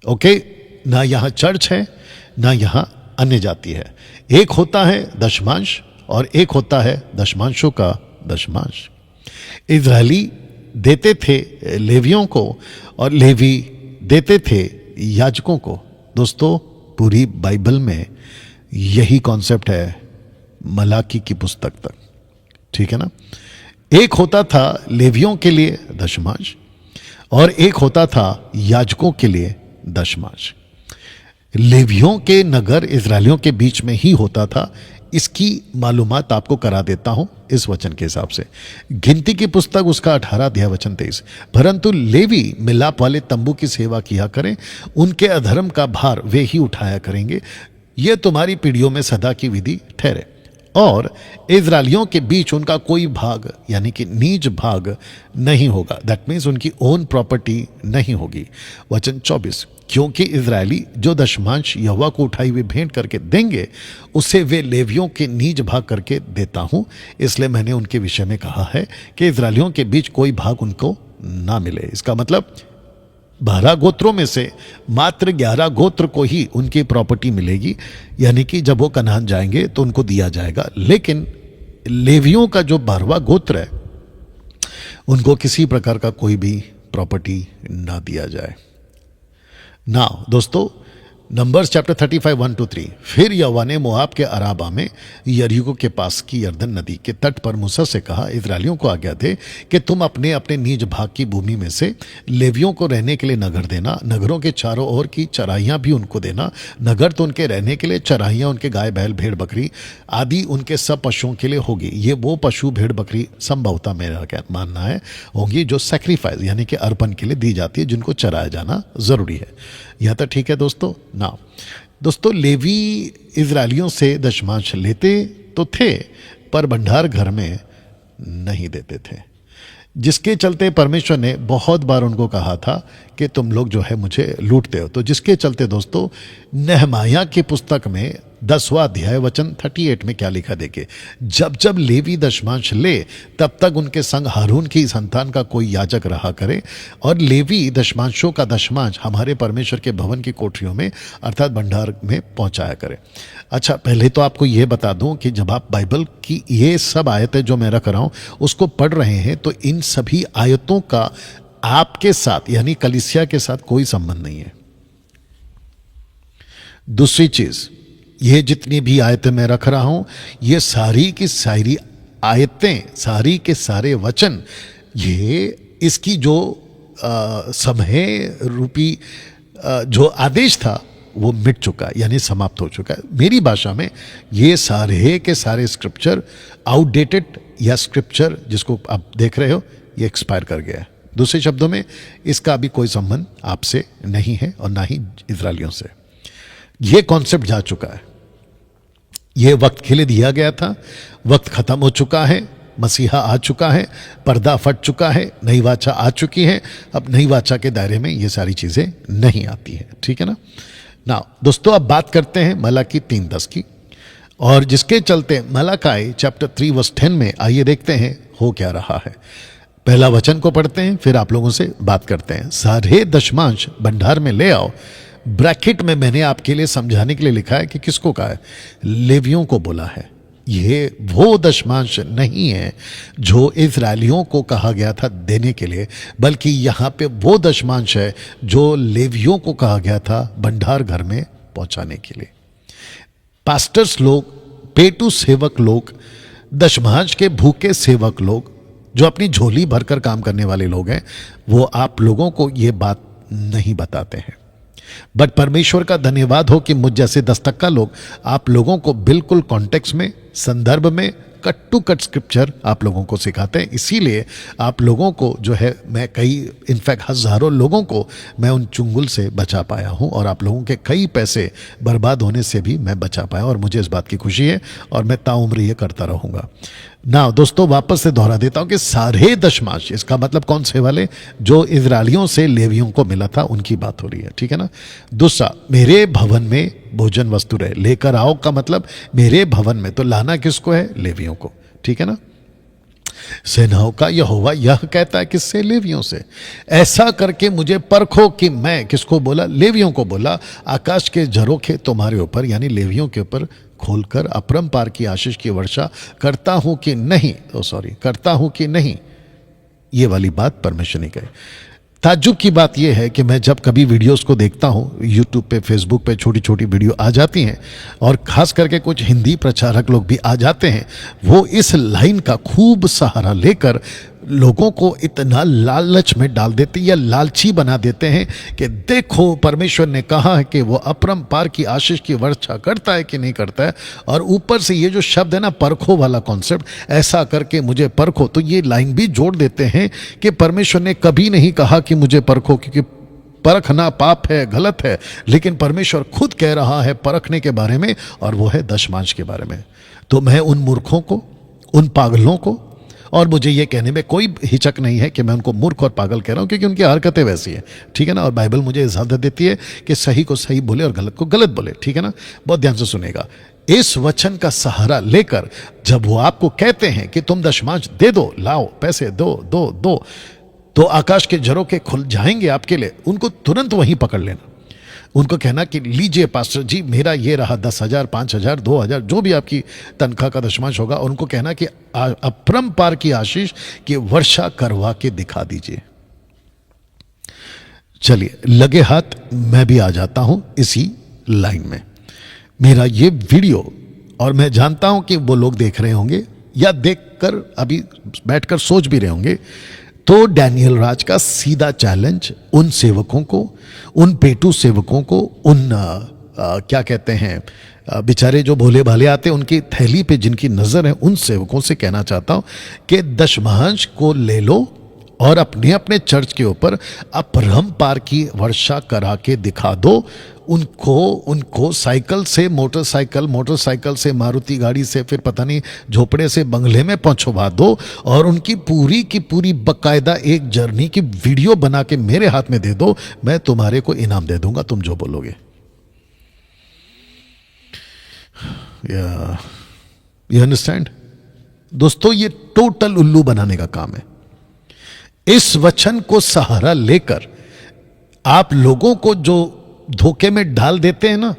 ओके, ना यहां चर्च है ना यहां अन्य जाति है। एक होता है दशमांश और एक होता है दशमांशों का दशमांश। इजरायली देते थे लेवियों को और लेवी देते थे याजकों को। दोस्तों, पूरी बाइबल में यही कॉन्सेप्ट है, मलाकी की पुस्तक तक, ठीक है ना। एक होता था लेवियों के लिए दशमांश और एक होता था याजकों के लिए दशमांश। लेवियों के नगर इजरायलियों के बीच में ही होता था। इसकी मालूमात आपको करा देता हूं इस वचन के हिसाब से। गिनती की पुस्तक उसका 18 अध्याय वचन 23, परंतु लेवी मिलाप वाले तंबू की सेवा किया करें, उनके अधर्म का भार वे ही उठाया करेंगे, यह तुम्हारी पीढ़ियों में सदा की विधि ठहरे। और इजरायलियों के बीच उनका कोई भाग यानी कि नीज भाग नहीं होगा। दैट मीन्स उनकी ओन प्रॉपर्टी नहीं होगी। वचन 24, क्योंकि इजरायली जो दशमांश यहोवा को उठाई हुई भेंट करके देंगे उसे वे लेवियों के नीज भाग करके देता हूं, इसलिए मैंने उनके विषय में कहा है कि इजरायलियों के बीच कोई भाग उनको ना मिले। इसका मतलब 12 गोत्रों में से मात्र 11 गोत्र को ही उनकी प्रॉपर्टी मिलेगी, यानी कि जब वो कनान जाएंगे तो उनको दिया जाएगा। लेकिन लेवियों का जो 12वां गोत्र है उनको किसी प्रकार का कोई भी प्रॉपर्टी ना दिया जाए। नाउ दोस्तों, नंबर्स चैप्टर 35 1-3। फिर यहोवा ने मोआब के अराबा में यरीको के पास की यरदन नदी के तट पर मूसा से कहा, इजरायलियों को आज्ञा दे कि तुम अपने अपने निज भाग की भूमि में से लेवियों को रहने के लिए नगर देना, नगरों के चारों ओर की चराइयाँ भी उनको देना। नगर तो उनके रहने के लिए, चराइयाँ उनके गाय बैल भेड़ बकरी आदि उनके सब पशुओं के लिए होगी। ये वो पशु भेड़ बकरी संभवतः मेरा क्या मानना है होंगी जो सेक्रीफाइस यानी कि अर्पण के लिए दी जाती है, जिनको चराया जाना जरूरी है। यह तो ठीक है दोस्तों ना। दोस्तों, लेवी इजरायलियों से दशमांश लेते तो थे पर भंडार घर में नहीं देते थे, जिसके चलते परमेश्वर ने बहुत बार उनको कहा था कि तुम लोग जो है मुझे लूटते हो। तो जिसके चलते दोस्तों, नहमाया की पुस्तक में 10वां अध्याय वचन 38 में क्या लिखा देखिए, जब जब लेवी दशमांश ले तब तक उनके संग हारून की संतान का कोई याजक रहा करे और लेवी दशमांशों का दशमांश हमारे परमेश्वर के भवन की कोठरियों में अर्थात भंडार में पहुंचाया करे। अच्छा, पहले तो आपको यह बता दूं कि जब आप बाइबल की ये सब आयतें जो मैं रख रहा हूं उसको पढ़ रहे हैं तो इन सभी आयतों का आपके साथ यानी कलीसिया के साथ कोई संबंध नहीं है। दूसरी चीज, ये जितनी भी आयतें मैं रख रहा हूं ये सारी की सारी आयतें, सारी के सारे वचन, ये इसकी जो समय रूपी जो आदेश था वो मिट चुका है यानी समाप्त हो चुका है। मेरी भाषा में ये सारे के सारे स्क्रिप्चर आउटडेटेड या स्क्रिप्चर जिसको आप देख रहे हो ये एक्सपायर कर गया है। दूसरे शब्दों में इसका अभी कोई संबंध आपसे नहीं है और ना ही इजरायलियों से। ये कॉन्सेप्ट जा चुका है, ये वक्त के लिए दिया गया था, वक्त खत्म हो चुका है, मसीहा आ चुका है, पर्दा फट चुका है, नई वाचा आ चुकी है। अब नई वाचा के दायरे में ये सारी चीजें नहीं आती हैं, ठीक है ना। ना दोस्तों, अब बात करते हैं मलाकी 3:10 की, और जिसके चलते मलाकी चैप्टर 3 वर्स 10 में आइए देखते हैं हो क्या रहा है। पहला वचन को पढ़ते हैं फिर आप लोगों से बात करते हैं। सारे दशमांश भंडार में ले आओ। ब्रैकेट में मैंने आपके लिए समझाने के लिए लिखा है कि किसको कहा है, लेवियों को बोला है। ये वो दशमांश नहीं है जो इजरायलियों को कहा गया था देने के लिए, बल्कि यहां पे वो दशमांश है जो लेवियों को कहा गया था भंडार घर में पहुंचाने के लिए। पास्टर्स लोग, पेटू सेवक लोग, दशमांश के भूखे सेवक लोग जो अपनी झोली भरकर काम करने वाले लोग हैं, वो आप लोगों को ये बात नहीं बताते हैं। बट परमेश्वर का धन्यवाद हो कि मुझ जैसे 10 टक्का लोग आप लोगों को बिल्कुल कॉन्टेक्स्ट में, संदर्भ में, कट टू कट स्क्रिप्चर आप लोगों को सिखाते हैं। इसीलिए आप लोगों को जो है मैं कई इनफैक्ट हजारों लोगों को मैं उन चुंगल से बचा पाया हूं और आप लोगों के कई पैसे बर्बाद होने से भी मैं बचा पाया और मुझे इस बात की खुशी है और मैं ताउम्र ये करता रहूंगा ना। दोस्तों, वापस से दोहरा देता हूं कि सारे दशमांश, इसका मतलब कौन से वाले, जो इजरायलियों से लेवियों को मिला था उनकी बात हो रही है, ठीक है ना। दूसरा, मेरे भवन में भोजन वस्तु रहे, लेकर आओ का मतलब मेरे भवन में, तो लाना किसको है, लेवियों को, ठीक है ना। सेनाओं का यहोवा यह कहता है किससे, लेवियों से, ऐसा करके मुझे परखो कि मैं, किसको बोला, लेवियों को बोला, आकाश के झरोखे तुम्हारे ऊपर यानी लेवियों के ऊपर खोलकर अपरंपार की आशीष की वर्षा करता हूं कि नहीं, करता हूं कि नहीं। ये वाली बात परमेश्वर ने कही। ताज्जुब की बात यह है कि मैं जब कभी वीडियोस को देखता हूं, यूट्यूब पे, फेसबुक पे छोटी छोटी वीडियो आ जाती हैं और खास करके कुछ हिंदी प्रचारक लोग भी आ जाते हैं, वो इस लाइन का खूब सहारा लेकर लोगों को इतना लालच में डाल देते या लालची बना देते हैं कि देखो परमेश्वर ने कहा है कि वो अपरंपार की आशीष की वर्षा करता है कि नहीं करता है, और ऊपर से ये जो शब्द है ना परखो वाला कॉन्सेप्ट, ऐसा करके मुझे परखो, तो ये लाइन भी जोड़ देते हैं कि परमेश्वर ने कभी नहीं कहा कि मुझे परखो, क्योंकि परखना पाप है, गलत है, लेकिन परमेश्वर खुद कह रहा है परखने के बारे में, और वो है दशमांश के बारे में। तो मैं उन मूर्खों को, उन पागलों को, और मुझे ये कहने में कोई हिचक नहीं है कि मैं उनको मूर्ख और पागल कह रहा हूँ, क्योंकि उनकी हरकतें वैसी हैं, ठीक है ना। और बाइबल मुझे इजाज़त देती है कि सही को सही बोले और गलत को गलत बोले, ठीक है ना। बहुत ध्यान से सुनेगा। इस वचन का सहारा लेकर जब वो आपको कहते हैं कि तुम दशमांश दे दो, लाओ पैसे दो दो दो, तो आकाश के झरोखे खुल जाएंगे आपके लिए, उनको तुरंत वहीं पकड़ लेना। उनको कहना कि लीजिए पास्टर जी, मेरा ये रहा 10,000, 5,000, 2,000, जो भी आपकी तनख्वाह का दशमांश होगा। और उनको कहना कि अपरंपार की आशीष की वर्षा करवा के दिखा दीजिए। चलिए लगे हाथ मैं भी आ जाता हूं इसी लाइन में। मेरा ये वीडियो, और मैं जानता हूं कि वो लोग देख रहे होंगे या देखकर अभी बैठकर सोच भी रहे होंगे, तो डैनियल राज का सीधा चैलेंज उन सेवकों को, उन पेटू सेवकों को, उन क्या कहते हैं बेचारे जो भोले भाले आते हैं, उनकी थैली पे जिनकी नजर है, उन सेवकों से कहना चाहता हूं कि दशमांश को ले लो और अपने अपने चर्च के ऊपर अपरंपार की वर्षा करा के दिखा दो। उनको साइकिल से मोटरसाइकिल से मारुति गाड़ी से, फिर पता नहीं झोपड़े से बंगले में पहुंचवा दो, और उनकी पूरी की पूरी बकायदा एक जर्नी की वीडियो बना के मेरे हाथ में दे दो। मैं तुम्हारे को इनाम दे दूंगा, तुम जो बोलोगे। यू अंडरस्टैंड दोस्तों, ये टोटल उल्लू बनाने का काम है। इस वचन को सहारा लेकर आप लोगों को जो धोखे में डाल देते हैं ना,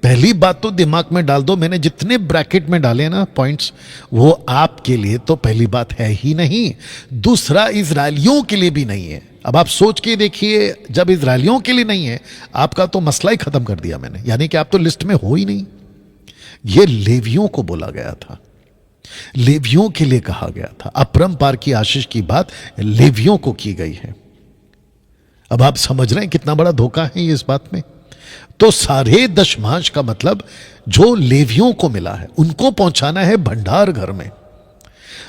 पहली बात तो दिमाग में डाल दो, मैंने जितने ब्रैकेट में डाले ना पॉइंट्स, वो आपके लिए तो पहली बात है ही नहीं, दूसरा इजरायलियों के लिए भी नहीं है। अब आप सोच के देखिए, जब इजरायलियों के लिए नहीं है, आपका तो मसला ही खत्म कर दिया मैंने, यानी कि आप तो लिस्ट में हो ही नहीं। ये लेवियों को बोला गया था, लेवियों के लिए कहा गया था। अपरंपार की आशीष की बात लेवियों को की गई है। अब आप समझ रहे हैं कितना बड़ा धोखा है ये इस बात में। तो सारे दशमांश का मतलब जो लेवियों को मिला है उनको पहुंचाना है भंडार घर में।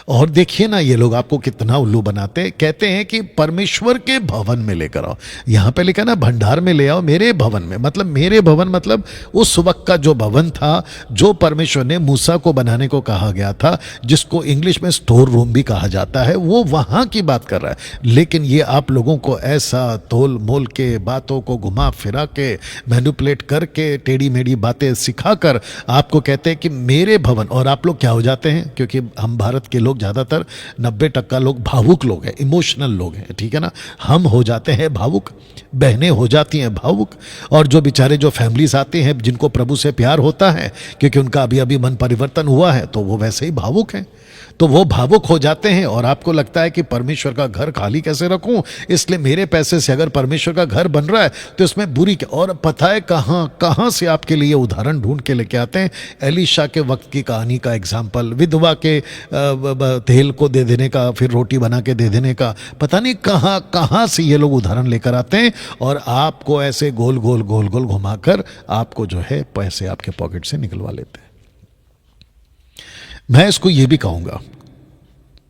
और देखिए ना, ये लोग आपको कितना उल्लू बनाते हैं। कहते हैं कि परमेश्वर के भवन में लेकर आओ, यहां पे लिखा ना भंडार में ले आओ, मेरे भवन में। मतलब मेरे भवन मतलब उस वक्त का जो भवन था, जो परमेश्वर ने मूसा को बनाने को कहा गया था, जिसको इंग्लिश में स्टोर रूम भी कहा जाता है, वो वहां की बात कर रहा है। लेकिन ये आप लोगों को ऐसा तोल मोल के, बातों को घुमा फिरा के, मैनिपुलेट करके, टेढ़ी मेढ़ी बातें सिखाकर आपको कहते हैं कि मेरे भवन। और आप लोग क्या हो जाते हैं, क्योंकि हम भारत के लोग ज्यादातर 90% लोग भावुक लोग हैं, इमोशनल लोग हैं, ठीक है ना। हम हो जाते हैं भावुक, बहनें हो जाती हैं भावुक, और जो बेचारे जो फैमिलीज आते हैं जिनको प्रभु से प्यार होता है, क्योंकि उनका अभी अभी मन परिवर्तन हुआ है, तो वो वैसे ही भावुक हैं, तो वो भावुक हो जाते हैं। और आपको लगता है कि परमेश्वर का घर खाली कैसे रखूं, इसलिए मेरे पैसे से अगर परमेश्वर का घर बन रहा है तो इसमें बुरी क्या। और पता है कहां से आपके लिए उदाहरण ढूंढ के लेके आते हैं। एलीशा के वक्त की कहानी का एग्जाम्पल, विधवा के तेल को दे देने का, फिर रोटी बना के दे देने का, पता नहीं कहां से ये लोग उदाहरण लेकर आते हैं, और आपको ऐसे गोल गोल गोल गोल घुमाकर आपको जो है पैसे आपके पॉकेट से निकलवा लेते हैं। मैं इसको यह भी कहूंगा,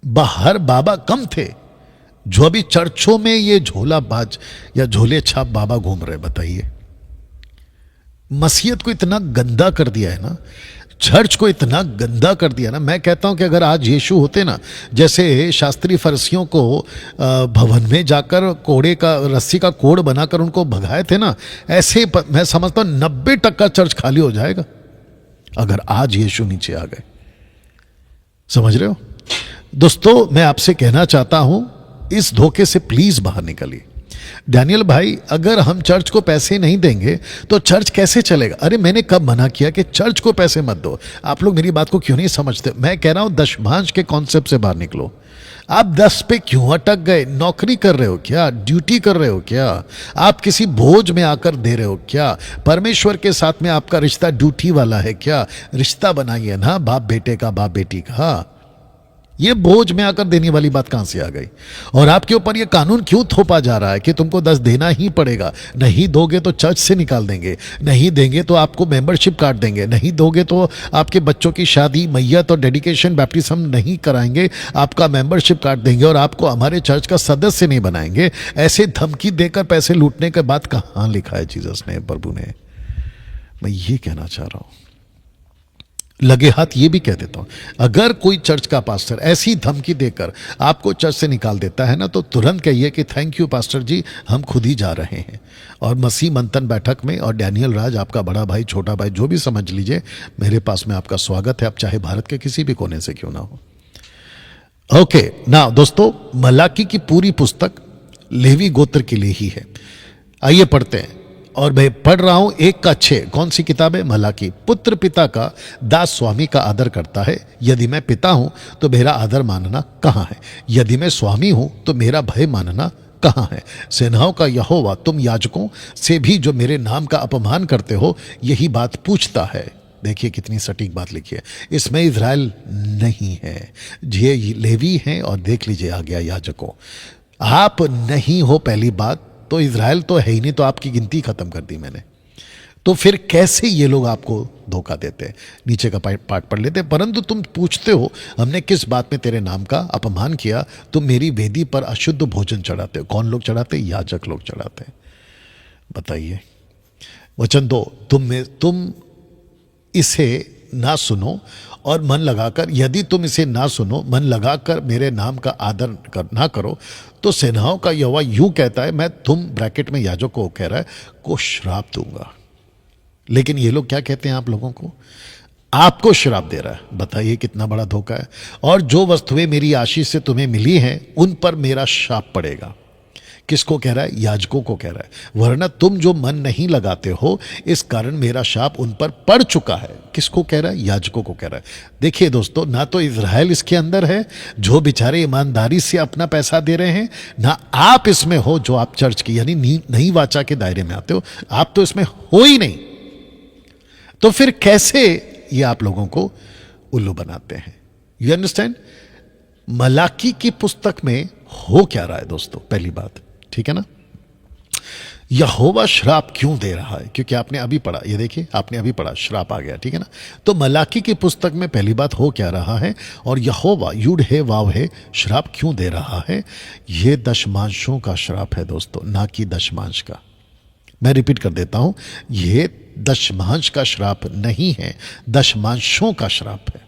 बाहर बाबा कम थे जो अभी चर्चों में ये झोला बाज या झोले छाप बाबा घूम रहे। बताइए, मसीहत को इतना गंदा कर दिया है ना, चर्च को इतना गंदा कर दिया ना। मैं कहता हूं कि अगर आज यीशु होते ना, जैसे शास्त्री फरीसियों को भवन में जाकर कोड़े का, रस्सी का कोड़ बनाकर उनको भगाए थे ना, ऐसे मैं समझता हूं 90% चर्च खाली हो जाएगा अगर आज यीशु नीचे आ गए। समझ रहे हो दोस्तों, मैं आपसे कहना चाहता हूं, इस धोखे से प्लीज बाहर निकलिए। डैनियल भाई, अगर हम चर्च को पैसे नहीं देंगे तो चर्च कैसे चलेगा? अरे मैंने कब मना किया कि चर्च को पैसे मत दो? आप लोग मेरी बात को क्यों नहीं समझते? मैं कह रहा हूं दशमांश के कॉन्सेप्ट से बाहर निकलो। आप 10 पे क्यों अटक गए? नौकरी कर रहे हो क्या? ड्यूटी कर रहे हो क्या? आप किसी बोझ में आकर दे रहे हो क्या? परमेश्वर के साथ में आपका रिश्ता ड्यूटी वाला है क्या? रिश्ता बनाइए ना, बाप बेटे का, बाप बेटी का। ये बोझ में आकर देने वाली बात कहां से आ गई? और आपके ऊपर ये कानून क्यों थोपा जा रहा है कि तुमको 10 देना ही पड़ेगा, नहीं दोगे तो चर्च से निकाल देंगे, नहीं देंगे तो आपको मेंबरशिप काट देंगे, नहीं दोगे तो आपके बच्चों की शादी, मैयत और डेडिकेशन बैप्टिज्म नहीं कराएंगे, आपका मेंबरशिप काट देंगे और आपको हमारे चर्च का सदस्य नहीं बनाएंगे। ऐसे धमकी देकर पैसे लूटने के बाद कहां लिखा है जीसस ने, प्रभु ने? मैं ये कहना चाह रहा हूं, लगे हाथ ये भी कह देता हूं, अगर कोई चर्च का पास्टर ऐसी धमकी देकर आपको चर्च से निकाल देता है ना, तो तुरंत कहिए कि थैंक यू पास्टर जी, हम खुद ही जा रहे हैं। और मसीह मंथन बैठक में और डैनियल राज आपका बड़ा भाई, छोटा भाई, जो भी समझ लीजिए, मेरे पास में आपका स्वागत है, आप चाहे भारत के किसी भी कोने से क्यों ना हो। ओके ना दोस्तों, मलाकी की पूरी पुस्तक लेवी गोत्र के लिए ही है। आइए पढ़ते हैं। और मैं पढ़ रहा हूं 1:6। कौन सी किताब है? मलाकी। पुत्र पिता का, दास स्वामी का आदर करता है। यदि मैं पिता हूं तो मेरा आदर मानना कहां है? यदि मैं स्वामी हूं तो मेरा भय मानना कहां है? सेनाओं का यहोवा तुम याजकों से भी जो मेरे नाम का अपमान करते हो यही बात पूछता है। देखिए कितनी सटीक बात लिखी है। इसमें इज़राइल नहीं है, ये लेवी हैं। और देख लीजिए आ गया याजकों। आप नहीं हो, पहली बात तो इज़राइल तो है ही नहीं, तो आपकी गिनती खत्म कर दी मैंने। तो फिर कैसे ये लोग आपको धोखा देते हैं? नीचे का पाठ पढ़ लेते हैं। परंतु तुम पूछते हो हमने किस बात में तेरे नाम का अपमान किया? तुम मेरी वेदी पर अशुद्ध भोजन चढ़ाते हो। कौन लोग चढ़ाते? याजक लोग चढ़ाते हैं। बताइए। वचन 2, तुम इसे ना सुनो और मन लगाकर, यदि तुम इसे ना सुनो, मन लगाकर मेरे नाम का आदर ना करो, तो सेनाओं का यहोवा यूं कहता है, मैं तुम ब्रैकेट में याजक को कह रहा है को श्राप दूंगा। लेकिन ये लोग क्या कहते हैं? आप लोगों को, आपको श्राप दे रहा है। बताइए कितना बड़ा धोखा है। और जो वस्तुएं मेरी आशीष से तुम्हें मिली हैं उन पर मेरा शाप पड़ेगा। किसको कह रहा है? याजकों को कह रहा है। वरना तुम जो मन नहीं लगाते हो, इस कारण मेरा शाप उन पर पड़ चुका है। किसको कह रहा है? याजकों को कह रहा है। देखिए दोस्तों, ना तो इज़राइल इसके अंदर है जो बेचारे ईमानदारी से अपना पैसा दे रहे हैं, ना आप इसमें हो जो आप चर्च की यानी नई वाचा के दायरे में आते हो। आप तो इसमें हो ही नहीं। तो फिर कैसे ये आप लोगों को उल्लू बनाते हैं? You understand? मलाकी की पुस्तक में हो क्या रहा है दोस्तों? पहली बात, ठीक है ना? यहोवा श्राप क्यों दे रहा है? क्योंकि आपने अभी पढ़ा, ये देखिए आपने अभी पढ़ा, श्राप आ गया, ठीक है ना? तो मलाकी की पुस्तक में पहली बात हो क्या रहा है? और यहोवा यूड है वाव है श्राप क्यों दे रहा है? ये दशमांशों का श्राप है दोस्तों, ना कि दशमांश का। मैं रिपीट कर देता हूं, ये दशमांश का श्राप नहीं है, दशमांशों का श्राप है।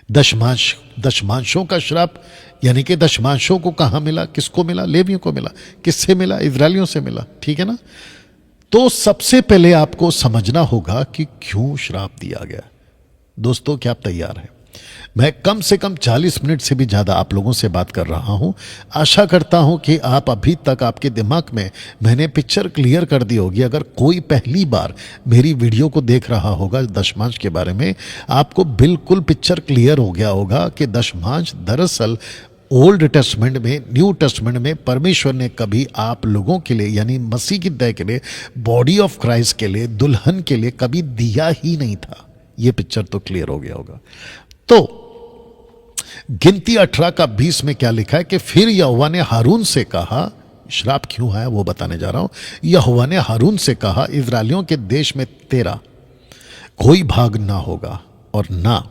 दशमांशों का श्राप यानी कि दशमांशों को कहां मिला? किसको मिला? लेवियों को मिला। किससे मिला? इजरायलियों से मिला, ठीक है ना? तो सबसे पहले आपको समझना होगा कि क्यों श्राप दिया गया। दोस्तों क्या आप तैयार हैं? मैं कम से कम 40 मिनट से भी ज़्यादा आप लोगों से बात कर रहा हूं। आशा करता हूं कि आप अभी तक आपके दिमाग में मैंने पिक्चर क्लियर कर दी होगी। अगर कोई पहली बार मेरी वीडियो को देख रहा होगा दशमांश के बारे में, आपको बिल्कुल पिक्चर क्लियर हो गया होगा कि दशमांश दरअसल ओल्ड टेस्टमेंट में, न्यू टेस्टमेंट में परमेश्वर ने कभी आप लोगों के लिए यानी मसीह की दया के लिए, बॉडी ऑफ क्राइस्ट के लिए, दुल्हन के लिए कभी दिया ही नहीं था। ये पिक्चर तो क्लियर हो गया होगा। तो गिनती 18:20 में क्या लिखा है कि फिर यहोवा ने हारून से कहा, श्राप क्यों है वो बताने जा रहा हूं। यहोवा ने हारून से कहा, इज़राइलियों के देश में तेरा कोई भाग ना होगा और ना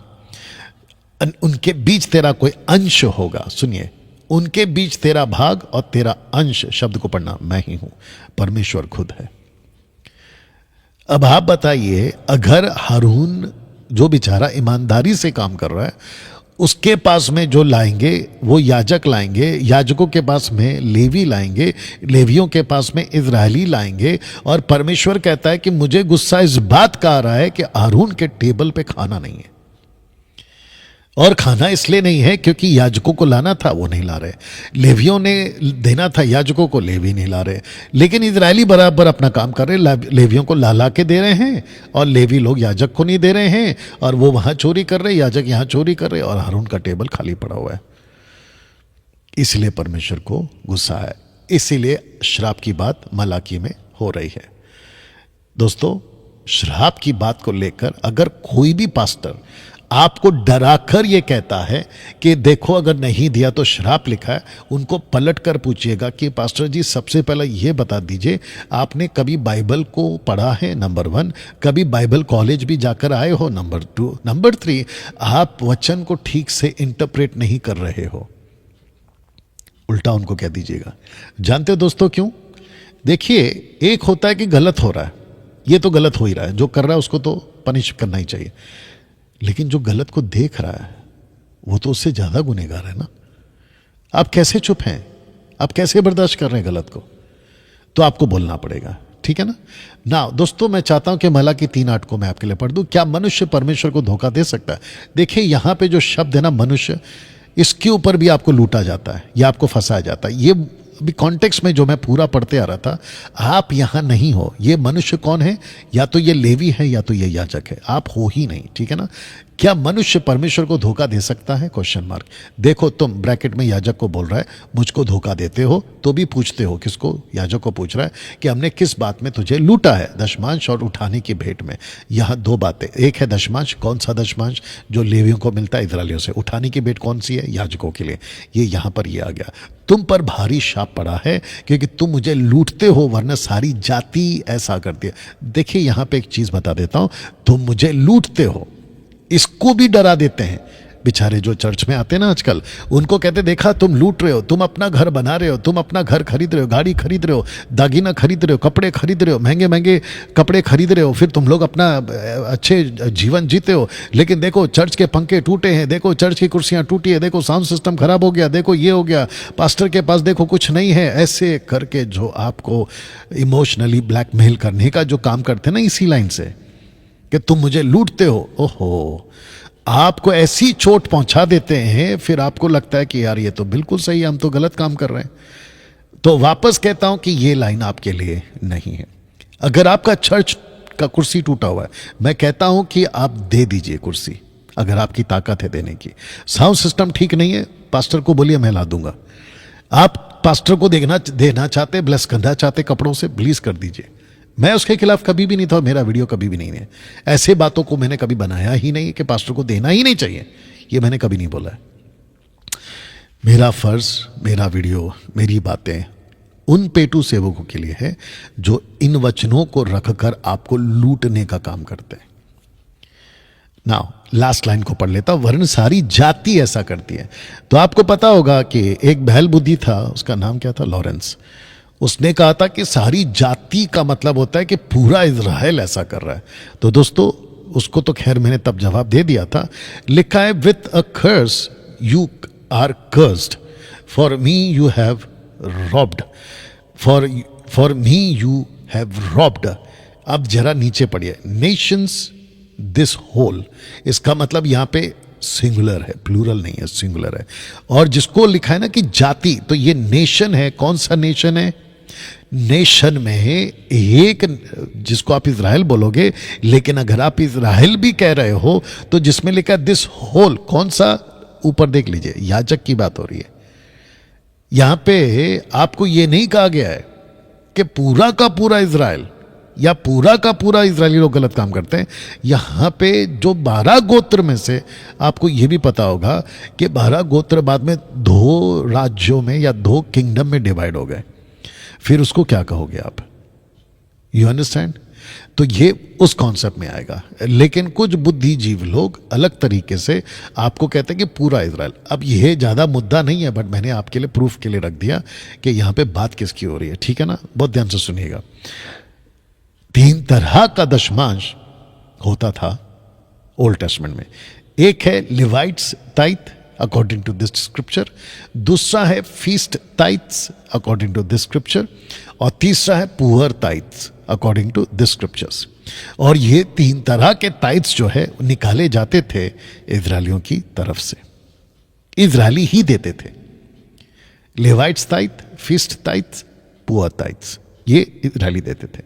उनके बीच तेरा कोई अंश होगा। सुनिए, उनके बीच तेरा भाग और तेरा अंश, शब्द को पढ़ना, मैं ही हूं, परमेश्वर खुद है। अब आप बताइए, अगर हारून जो बेचारा ईमानदारी से काम कर रहा है, उसके पास में जो लाएंगे वो याजक लाएंगे, याजकों के पास में लेवी लाएंगे, लेवियों के पास में इजरायली लाएंगे, और परमेश्वर कहता है कि मुझे गुस्सा इस बात का आ रहा है कि हारून के टेबल पे खाना नहीं है। और खाना इसलिए नहीं है क्योंकि याजकों को लाना था, वो नहीं ला रहे। लेवियों ने देना था याजकों को, लेवी नहीं ला रहे। लेकिन इजरायली बराबर अपना काम कर रहे, लेवियों को ला के दे रहे हैं, और लेवी लोग याजक को नहीं दे रहे हैं, और वो वहां चोरी कर रहे, याजक यहां चोरी कर रहे, और हारून का टेबल खाली पड़ा हुआ है। इसलिए परमेश्वर को गुस्सा है, इसीलिए श्राप की बात मलाकी में हो रही है। दोस्तों, श्राप की बात को लेकर अगर कोई भी पास्टर आपको डराकर ये कहता है कि देखो अगर नहीं दिया तो श्राप लिखा है, उनको पलट कर पूछिएगा कि पास्टर जी सबसे पहले ये बता दीजिए आपने कभी बाइबल को पढ़ा है, नंबर 1, कभी बाइबल कॉलेज भी जाकर आए हो, नंबर 2, नंबर 3 आप वचन को ठीक से इंटरप्रेट नहीं कर रहे हो। उल्टा उनको कह दीजिएगा। जानते हो दोस्तों क्यों? देखिए, एक होता है कि गलत हो रहा है, ये तो गलत हो ही रहा है, जो कर रहा है उसको तो पनिश करना ही चाहिए, लेकिन जो गलत को देख रहा है वो तो उससे ज्यादा गुनहगार है ना। आप कैसे चुप हैं? आप कैसे बर्दाश्त कर रहे हैं गलत को? तो आपको बोलना पड़ेगा, ठीक है ना। दोस्तों, मैं चाहता हूं कि मलाकी 3:8 को मैं आपके लिए पढ़ दूं। क्या मनुष्य परमेश्वर को धोखा दे सकता है? देखिए, यहां पे जो शब्द है ना मनुष्य, इसके ऊपर भी आपको लूटा जाता है या आपको फंसाया जाता है। ये अभी कॉन्टेक्स्ट में जो मैं पूरा पढ़ते आ रहा था, आप यहां नहीं हो। ये मनुष्य कौन है? या तो ये लेवी है या तो ये याजक है, आप हो ही नहीं, ठीक है ना। क्या मनुष्य परमेश्वर को धोखा दे सकता है? Question mark. देखो, तुम ब्रैकेट में याजक को बोल रहा है मुझको धोखा देते हो, तो भी पूछते हो किसको? याजक को पूछ रहा है कि हमने किस बात में तुझे लूटा है? दशमांश और उठाने की भेंट में। यहां दो बातें, एक है दशमांश, कौन सा दशमांश? जो लेवियों को मिलता है इस्राएलियों से। उठाने की भेंट कौन सी है? याजकों के लिए। ये यहां पर ये आ गया, तुम पर भारी शाप पड़ा है क्योंकि तुम मुझे लूटते हो, वरना सारी जाति ऐसा करती है। देखिए, यहां पे एक चीज बता देता हूं, तुम मुझे लूटते हो, इसको भी डरा देते हैं। बेचारे जो चर्च में आते हैं ना आजकल, उनको कहते देखा तुम लूट रहे हो, तुम अपना घर बना रहे हो, तुम अपना घर खरीद रहे हो, गाड़ी खरीद रहे हो, दागीना खरीद रहे हो, कपड़े खरीद रहे हो, महंगे महंगे कपड़े खरीद रहे हो, फिर तुम लोग अपना अच्छे जीवन जीते हो, लेकिन देखो चर्च के पंखे टूटे हैं, देखो चर्च की कुर्सियां टूटी है, देखो साउंड सिस्टम खराब हो गया, देखो ये हो गया, पास्टर के पास देखो कुछ नहीं है। ऐसे करके जो आपको इमोशनली ब्लैकमेल करने का जो काम करते हैं ना, इसी लाइन से कि तुम मुझे लूटते हो, ओहो, आपको ऐसी चोट पहुंचा देते हैं, फिर आपको लगता है कि यार ये तो बिल्कुल सही है, हम तो गलत काम कर रहे हैं। तो वापस कहता हूं कि ये लाइन आपके लिए नहीं है। अगर आपका चर्च का कुर्सी टूटा हुआ है, मैं कहता हूं कि आप दे दीजिए कुर्सी, अगर आपकी ताकत है देने की। साउंड सिस्टम ठीक नहीं है, पास्टर को बोलिए मैं ला दूंगा। आप पास्टर को देना चाहते, ब्लेस करना चाहते कपड़ों से, प्लीज कर दीजिए। मैं उसके खिलाफ कभी भी नहीं था, मेरा वीडियो कभी भी नहीं है। ऐसे बातों को मैंने कभी बनाया ही नहीं कि पास्टर को देना ही नहीं चाहिए, ये मैंने कभी नहीं बोला है। मेरा फर्ज, मेरा वीडियो, मेरी बातें उन पेटू सेवकों के लिए है जो इन वचनों को रखकर आपको लूटने का काम करते हैं। नाउ लास्ट लाइन को पढ़ लेता, वरन सारी जाति ऐसा करती है। तो आपको पता होगा कि एक बहल बुद्धि था, उसका नाम क्या था? लॉरेंस। उसने कहा था कि सारी जाति का मतलब होता है कि पूरा इज़राइल ऐसा कर रहा है। तो दोस्तों, उसको तो खैर मैंने तब जवाब दे दिया था। लिखा है, with a curse you are cursed, for me you have robbed, for me you have robbed. अब जरा नीचे पढ़िए, नेशंस दिस होल, इसका मतलब यहां पे सिंगुलर है, प्लूरल नहीं है, सिंगुलर है। और जिसको लिखा है ना कि जाति, तो ये नेशन है। कौन सा नेशन है? नेशन में एक, जिसको आप इज़राइल बोलोगे, लेकिन अगर आप इज़राइल भी कह रहे हो तो जिसमें लिखा दिस होल, कौन सा? ऊपर देख लीजिए, याजक की बात हो रही है। यहां पे आपको यह नहीं कहा गया है कि पूरा का पूरा इज़राइल या पूरा का पूरा इज़राइली लोग गलत काम करते हैं। यहां पे जो 12 गोत्र में से, आपको यह भी पता होगा कि 12 गोत्र बाद में 2 राज्यों में या 2 किंगडम में डिवाइड हो गए, फिर उसको क्या कहोगे आप? You understand? तो ये उस कॉन्सेप्ट में आएगा। लेकिन कुछ बुद्धिजीव लोग अलग तरीके से आपको कहते हैं कि पूरा इज़राइल। अब यह ज्यादा मुद्दा नहीं है, बट मैंने आपके लिए प्रूफ के लिए रख दिया कि यहां पे बात किसकी हो रही है, ठीक है ना। बहुत ध्यान से सुनिएगा। 3 तरह का दशमांश होता था ओल्ड टेस्टमेंट में। एक है Levites tithe according to this scripture, दूसरा है feast tithes according to this scripture, और तीसरा है poor tithes according to this scripture. और ये 3 तरह के टाइथ्स जो है निकाले जाते थे इजरायलियों की तरफ से, इजरायली ही देते थे। लेवाइट्स टाइथ, फीस्ट टाइथ्स, पुअर टाइथ्स, ये इजरायली देते थे।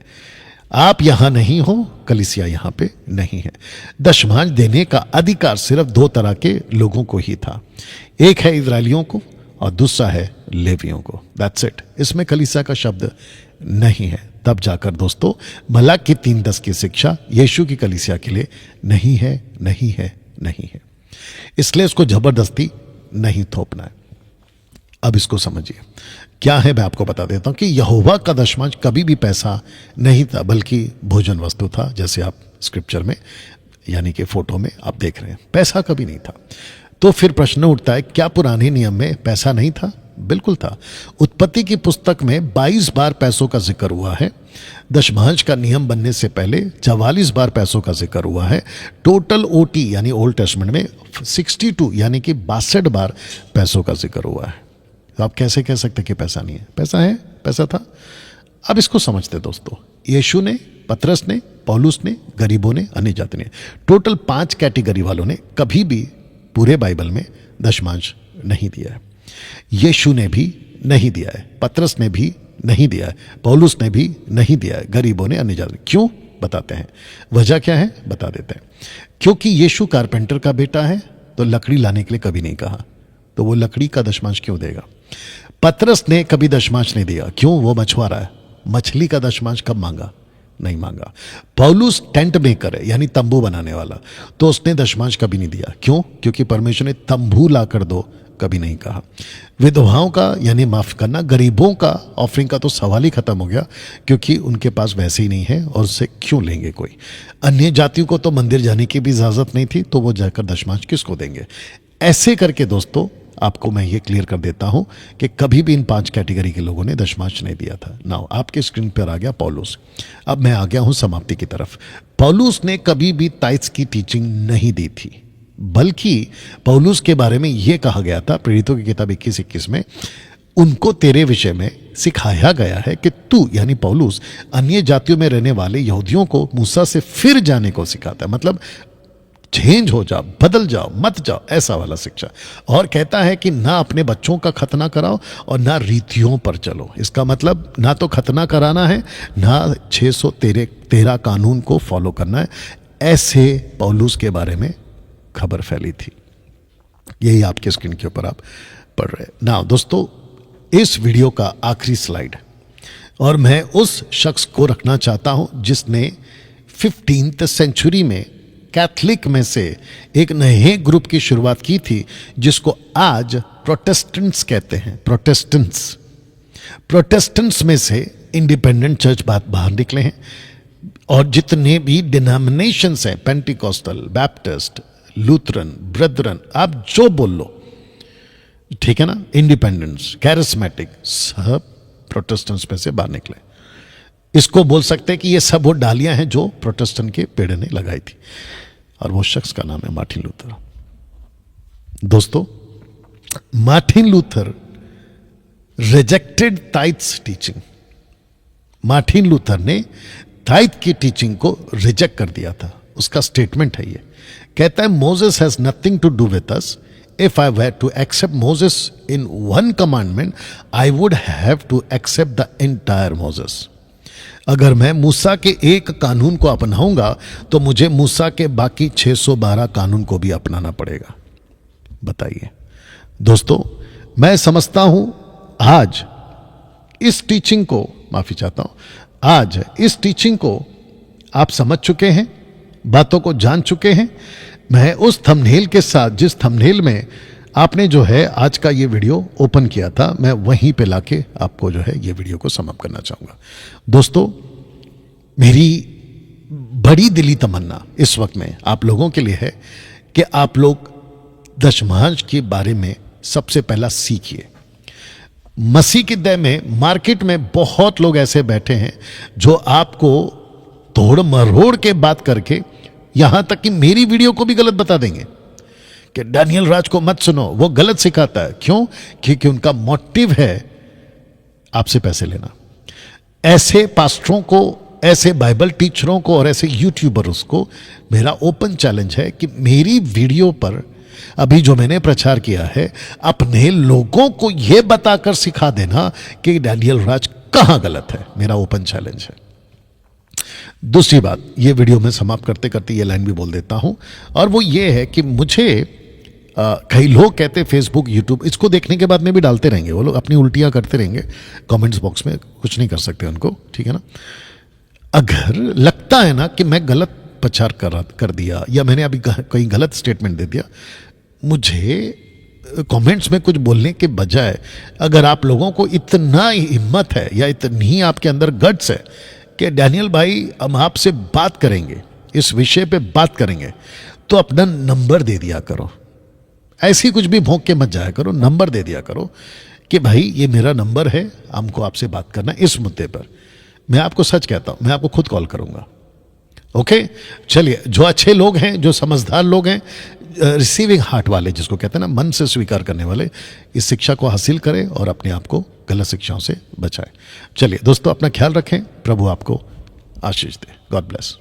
आप यहां नहीं हो, कलीसिया यहां पे नहीं है। दशमांश देने का अधिकार सिर्फ 2 तरह के लोगों को ही था, एक है इजरायलियों को और दूसरा है लेवियों को। That's it. इसमें कलीसिया का शब्द नहीं है। तब जाकर दोस्तों मलाकी 3:10 की शिक्षा यीशु की कलीसिया के लिए नहीं है, नहीं है नहीं है, इसलिए इसको जबरदस्ती नहीं थोपना है। अब इसको समझिए क्या है, मैं आपको बता देता हूं कि यहोवा का दशमांश कभी भी पैसा नहीं था, बल्कि भोजन वस्तु था। जैसे आप स्क्रिप्चर में यानी कि फोटो में आप देख रहे हैं, पैसा कभी नहीं था। तो फिर प्रश्न उठता है, क्या पुराने नियम में पैसा नहीं था? बिल्कुल था। उत्पत्ति की पुस्तक में 22 बार पैसों का जिक्र हुआ है। दशमांश का नियम बनने से पहले 44 बार पैसों का जिक्र हुआ है। टोटल ओटी यानी ओल्ड टेस्टमेंट में 62 यानी कि 62 बार पैसों का जिक्र हुआ है। तो आप कैसे कह सकते कि पैसा नहीं है? पैसा है, पैसा था। अब इसको समझते दोस्तों, यीशु ने, पतरस ने, पौलुस ने, गरीबों ने, अन्य जाति ने, टोटल 5 कैटेगरी वालों ने कभी भी पूरे बाइबल में दशमांश नहीं दिया है। यीशु ने भी नहीं दिया है, पतरस ने भी नहीं दिया है, पौलुस ने भी नहीं दिया है, गरीबों ने, अन्य जाति। क्यों? बताते हैं। वजह क्या है? बता देते हैं। क्योंकि यीशु कारपेंटर का बेटा है, तो लकड़ी लाने के लिए कभी नहीं कहा, तो वो लकड़ी का दशमांश क्यों देगा? पतरस ने कभी दशमांश नहीं दिया, क्यों? वो मछुआरा है, मछली का दशमांश कब मांगा? नहीं मांगा। पौलुस टेंट मेकर है यानी तंबू बनाने वाला, तो उसने दशमांश कभी नहीं दिया, क्यों? क्योंकि परमेश्वर ने तंबू ला कर दो कभी नहीं कहा। विधवाओं का यानी माफ करना, गरीबों का ऑफरिंग का तो सवाल ही खत्म हो गया, क्योंकि उनके पास वैसे ही नहीं है और उससे क्यों लेंगे कोई। अन्य जातियों को तो मंदिर जाने की भी इजाजत नहीं थी, तो वो जाकर दशमांश किसको देंगे? ऐसे करके दोस्तों आपको मैं ये क्लियर कर देता हूं कि कभी भी इन 5 कैटेगरी के लोगों ने दशमांश नहीं दिया था। नाउ आपके स्क्रीन पर आ गया पौलुस। अब मैं आ गया हूं समाप्ति की तरफ। पौलुस ने कभी भी टाइट्स की टीचिंग नहीं दी थी, बल्कि पौलुस के बारे में यह कहा गया था, प्रेरितों की किताब 21-21 में, उनको तेरे विषय में सिखाया गया है कि तू यानी पौलुस अन्य जातियों में रहने वाले यहूदियों को मूसा से फिर जाने को सिखाता है। मतलब चेंज हो जाओ, बदल जाओ, मत जाओ, ऐसा वाला शिक्षा। और कहता है कि ना अपने बच्चों का खतना कराओ और ना रीतियों पर चलो। इसका मतलब ना तो खतना कराना है, ना 613 कानून को फॉलो करना है। ऐसे पौलुस के बारे में खबर फैली थी। यही आपके स्क्रीन के ऊपर आप पढ़ रहे हैं ना। दोस्तों, इस वीडियो का आखिरी स्लाइड, और मैं उस शख्स को रखना चाहता हूं जिसने 15th सेंचुरी में कैथलिक में से एक नए ग्रुप की शुरुआत की थी, जिसको आज प्रोटेस्टेंट्स कहते हैं। प्रोटेस्टेंट्स में से इंडिपेंडेंट चर्च बाहर निकले हैं, और जितने भी डिनोमिनेशंस हैं, पेंटिकॉस्टल, बैप्टिस्ट, लूथरन, ब्रदरन, आप जो बोल लो, ठीक है ना, इंडिपेंडेंट्स, कैरिस्मेटिक, सब प्रोटेस्टेंट्स में से बाहर निकले। इसको बोल सकते हैं कि ये सब वो डालियां हैं जो प्रोटेस्टेंट के पेड़ ने लगाई थी, और वो शख्स का नाम है मार्टिन लूथर। दोस्तों, Martin Luther rejected Titus teaching. Martin Luther ने टाइट की टीचिंग को रिजेक्ट कर दिया था। उसका स्टेटमेंट है ये, कहता है Moses has nothing to do with us. If I were to accept Moses in one commandment, I would have to accept the entire Moses. अगर मैं मूसा के एक कानून को अपनाऊंगा तो मुझे मूसा के बाकी 612 कानून को भी अपनाना पड़ेगा। बताइए दोस्तों, मैं समझता हूं आज इस टीचिंग को, माफी चाहता हूं, आज इस टीचिंग को आप समझ चुके हैं, बातों को जान चुके हैं। मैं उस थंबनेल के साथ, जिस थंबनेल में आपने जो है आज का ये वीडियो ओपन किया था, मैं वहीं पे लाके आपको जो है ये वीडियो को समाप्त करना चाहूंगा। दोस्तों, मेरी बड़ी दिली तमन्ना इस वक्त में आप लोगों के लिए है कि आप लोग दशमांश के बारे में सबसे पहला सीखिए। मसीह की दया में मार्केट में बहुत लोग ऐसे बैठे हैं जो आपको तोड़ मरोड़ के बात करके, यहां तक कि मेरी वीडियो को भी गलत बता देंगे कि डैनियल राज को मत सुनो, वो गलत सिखाता है। क्यों? क्योंकि उनका मोटिव है आपसे पैसे लेना। ऐसे पास्टरों को, ऐसे बाइबल टीचरों को और ऐसे यूट्यूबर्स को मेरा ओपन चैलेंज है कि मेरी वीडियो पर अभी जो मैंने प्रचार किया है, अपने लोगों को यह बताकर सिखा देना कि डैनियल राज कहां गलत है। मेरा ओपन चैलेंज है। दूसरी बात, ये वीडियो में समाप्त करते करते ये लाइन भी बोल देता हूं, और वो ये है कि मुझे कई लोग कहते फेसबुक, यूट्यूब, इसको देखने के बाद में भी डालते रहेंगे, वो लोग अपनी उल्टियां करते रहेंगे कमेंट्स बॉक्स में, कुछ नहीं कर सकते उनको, ठीक है ना। अगर लगता है ना कि मैं गलत प्रचार कर दिया या मैंने अभी कहीं गलत स्टेटमेंट दे दिया, मुझे कमेंट्स में कुछ बोलने के बजाय अगर आप लोगों को इतना ही हिम्मत है या इतनी आपके अंदर गट्स है कि डैनियल भाई हम आपसे बात करेंगे, इस विषय पे बात करेंगे, तो अपना नंबर दे दिया करो। ऐसी कुछ भी भोंक के मत जाया करो, नंबर दे दिया करो कि भाई ये मेरा नंबर है, हमको आपसे बात करना है इस मुद्दे पर। मैं आपको सच कहता हूं, मैं आपको खुद कॉल करूंगा। ओके, चलिए, जो अच्छे लोग हैं, जो समझदार लोग हैं, रिसीविंग हार्ट वाले जिसको कहते हैं ना, मन से स्वीकार करने वाले, इस शिक्षा को हासिल करें और अपने आप को गलत शिक्षाओं से बचाएं। चलिए दोस्तों, अपना ख्याल रखें, प्रभु आपको आशीष दे। God bless.